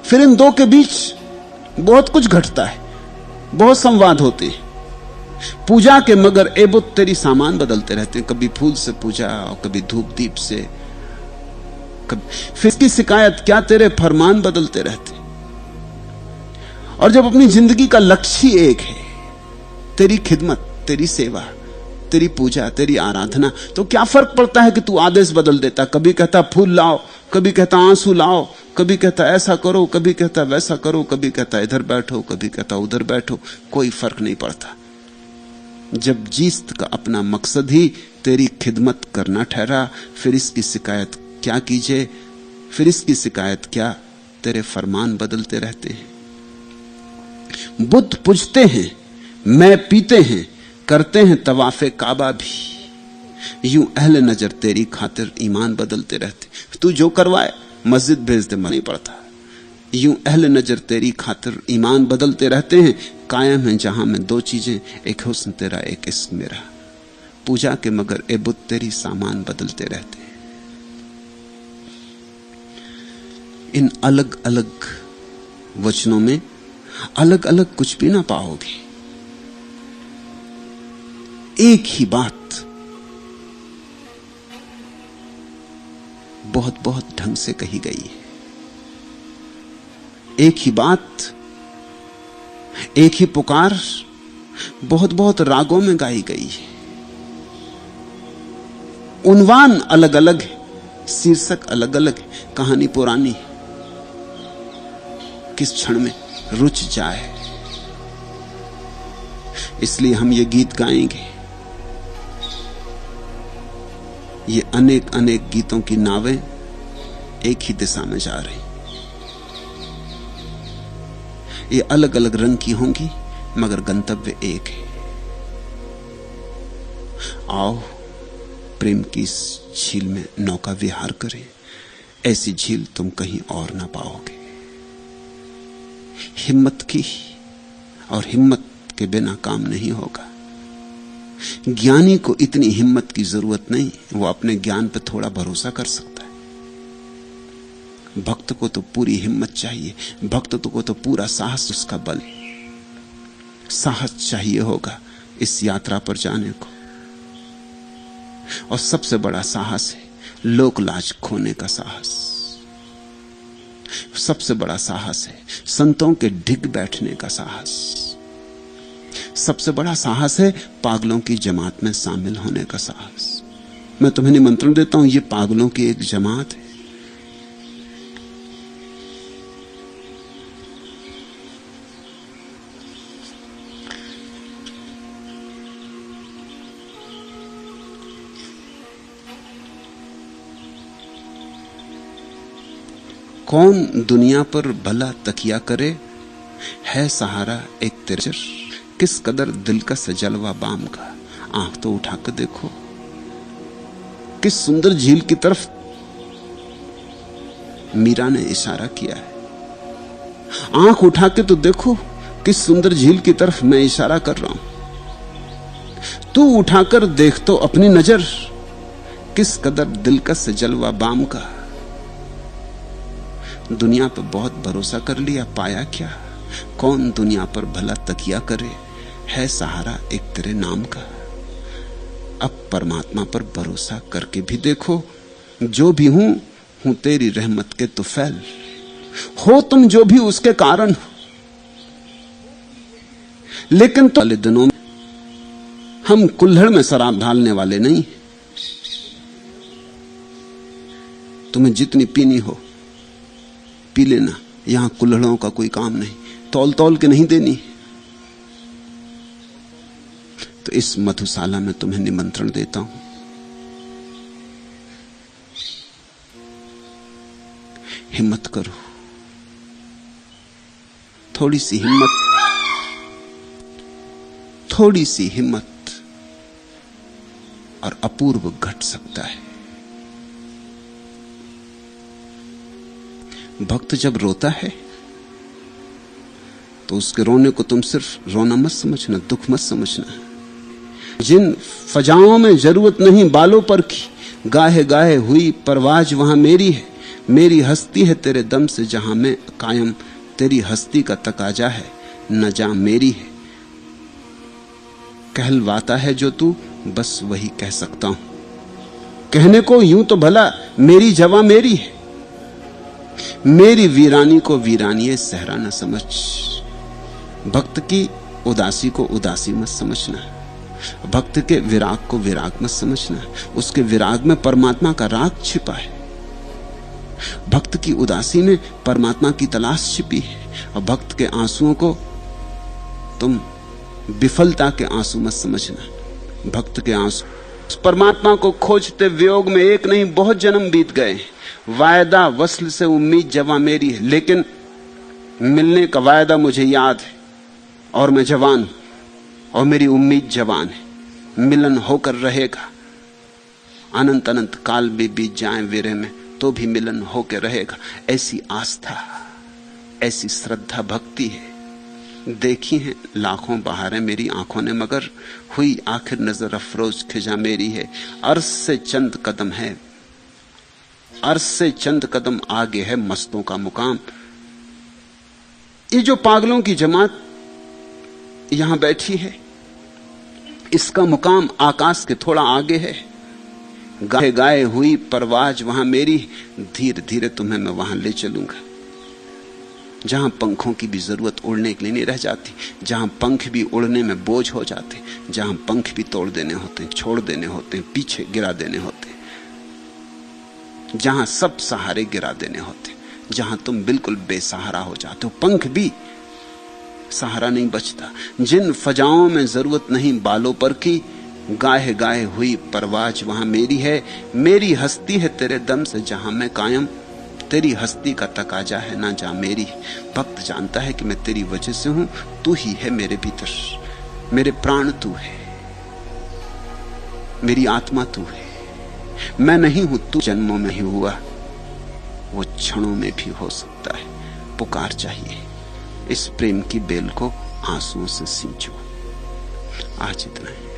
Speaker 2: फिर इन दो के बीच बहुत कुछ घटता है, बहुत संवाद होते हैं। पूजा के मगर ए बुत तेरी सामान बदलते रहते हैं। कभी फूल से पूजा और कभी धूप दीप से, फिर इसकी शिकायत क्या, तेरे फरमान बदलते रहते। और जब अपनी जिंदगी का लक्ष्य एक है, तेरी खिदमत, तेरी सेवा, तेरी पूजा, तेरी आराधना, तो क्या फर्क पड़ता है कि तू आदेश बदल देता। कभी कहता फूल लाओ, कभी कहता आंसू लाओ, कभी कहता ऐसा करो, कभी कहता वैसा करो, कभी कहता इधर बैठो, कभी कहता उधर बैठो। कोई फर्क नहीं पड़ता। जब जीस्त का अपना मकसद ही तेरी खिदमत करना ठहरा, फिर इसकी शिकायत क्या कीजिए, फिर इसकी शिकायत क्या, तेरे फरमान बदलते रहते हैं। बुद्ध पूजते हैं, मैं पीते हैं, करते हैं तवाफे काबा भी। यूं अहले नजर तेरी खातिर ईमान बदलते रहते। तू जो करवाए मस्जिद भेज दे, नहीं पड़ता। यूं अहले नजर तेरी खातिर ईमान बदलते रहते हैं। कायम है जहां में दो चीजें, एक हुस्न तेरा, एक इश्क मेरा। पूजा के मगर ए बुत तेरी सामान बदलते रहते हैं। इन अलग अलग वचनों में अलग अलग कुछ भी ना पाओगे। एक ही बात बहुत बहुत ढंग से कही गई है। एक ही बात, एक ही पुकार बहुत बहुत रागों में गाई गई है। उन्वान अलग अलग है, शीर्षक अलग अलग है, कहानी पुरानी है। किस क्षण में रुच जाए, इसलिए हम ये गीत गाएंगे। ये अनेक अनेक गीतों की नावें एक ही दिशा में जा रही। ये अलग अलग रंग की होंगी, मगर गंतव्य एक है। आओ प्रेम की इस झील में नौका विहार करें। ऐसी झील तुम कहीं और ना पाओगे। हिम्मत की और हिम्मत के बिना काम नहीं होगा। ज्ञानी को इतनी हिम्मत की जरूरत नहीं, वो अपने ज्ञान पर थोड़ा भरोसा कर सकता है। भक्त को तो पूरी हिम्मत चाहिए, भक्त को तो पूरा साहस, उसका बल, साहस चाहिए होगा इस यात्रा पर जाने को। और सबसे बड़ा साहस है लोक लाज खोने का साहस। सबसे बड़ा साहस है संतों के ढिग बैठने का साहस। सबसे बड़ा साहस है पागलों की जमात में शामिल होने का साहस। मैं तुम्हें निमंत्रण देता हूं, ये पागलों की एक जमात है। कौन दुनिया पर भला तकिया करे, है सहारा एक तेरे। किस कदर दिलकश जलवा बाम का। आंख तो उठा कर देखो, किस सुंदर झील की तरफ मीरा ने इशारा किया है। आंख उठा के तो देखो, किस सुंदर झील की तरफ मैं इशारा कर रहा हूं। तू उठाकर देख तो अपनी नजर, किस कदर दिलकश जलवा बाम का। दुनिया पर बहुत भरोसा कर लिया, पाया क्या। कौन दुनिया पर भला तकिया करे, है सहारा एक तेरे नाम का। अब परमात्मा पर भरोसा करके भी देखो, जो भी हूं तेरी रहमत के तुफैल। हो तुम जो भी उसके कारण हो, लेकिन तो वाले दिनों में हम कुल्हड़ में शराब ढालने वाले नहीं। तुम्हें जितनी पीनी हो पी लेना, यहां कुल्हड़ों का कोई काम नहीं, तौल तौल के नहीं देनी। तो इस मधुशाला में तुम्हें निमंत्रण देता हूं, हिम्मत करो, थोड़ी सी हिम्मत, थोड़ी सी हिम्मत और अपूर्व घट सकता है। भक्त जब रोता है तो उसके रोने को तुम सिर्फ रोना मत समझना, दुख मत समझना। जिन फजाओं में जरूरत नहीं बालों पर की, गाहे गाहे हुई परवाज वहां मेरी है। मेरी हस्ती है तेरे दम से जहां मैं कायम, तेरी हस्ती का तकाजा है न जा मेरी है। कहलवाता है जो तू, बस वही कह सकता हूं। कहने को यूं तो भला मेरी जवा मेरी है। मेरी वीरानी को वीरानी सहरा न समझ। भक्त की उदासी को उदासी मत समझना, भक्त के विराग को विराग मत समझना। उसके विराग में परमात्मा का राग छिपा है। भक्त की उदासी में परमात्मा की तलाश छिपी है। और भक्त के आंसुओं को तुम विफलता के आंसू मत समझना। भक्त के आंसू परमात्मा को खोजते वियोग में एक नहीं बहुत जन्म बीत गए। वायदा वस्ल से उम्मीद जवां मेरी है, लेकिन मिलने का वायदा मुझे याद है और मैं जवान हूं और मेरी उम्मीद जवान है। मिलन होकर रहेगा, अनंत अनंत काल भी बीत जाए विरह में तो भी मिलन होकर रहेगा। ऐसी आस्था, ऐसी श्रद्धा भक्ति है। देखी हैं लाखों बहारें मेरी आंखों ने, मगर हुई आखिर नजर अफरोज खिजा मेरी है। अर्श से चंद कदम है, अर्श से चंद कदम आगे है मस्तों का मुकाम। ये जो पागलों की जमात यहां बैठी है, इसका मुकाम आकाश के थोड़ा आगे है। गाए गाए हुई परवाज वहां मेरी, धीरे धीरे तुम्हें मैं वहां ले चलूंगा जहां पंखों की भी जरूरत उड़ने के लिए नहीं रह जाती, जहां पंख भी उड़ने में बोझ हो जाते, जहां पंख भी तोड़ देने होते हैं, छोड़ देने होते हैं, पीछे गिरा देने होते हैं, जहां सब सहारे गिरा देने होते, जहां तुम बिल्कुल बेसहारा हो जाते हो, पंख भी सहारा नहीं बचता। जिन फजाओं में जरूरत नहीं बालों पर की, गाहे गाहे हुई परवाज वहां मेरी है। मेरी हस्ती है तेरे दम से जहां मैं कायम, तेरी हस्ती का तकाजा है ना जा मेरी। भक्त जानता है कि मैं तेरी वजह से हूं, तू ही है मेरे भीतर, मेरे प्राण तू है, मेरी आत्मा तू है। मैं नहीं हूं, तू जन्मों में ही हुआ, वो क्षणों में भी हो सकता है। पुकार चाहिए, इस प्रेम की बेल को आंसुओं से सींचो। आज इतना है।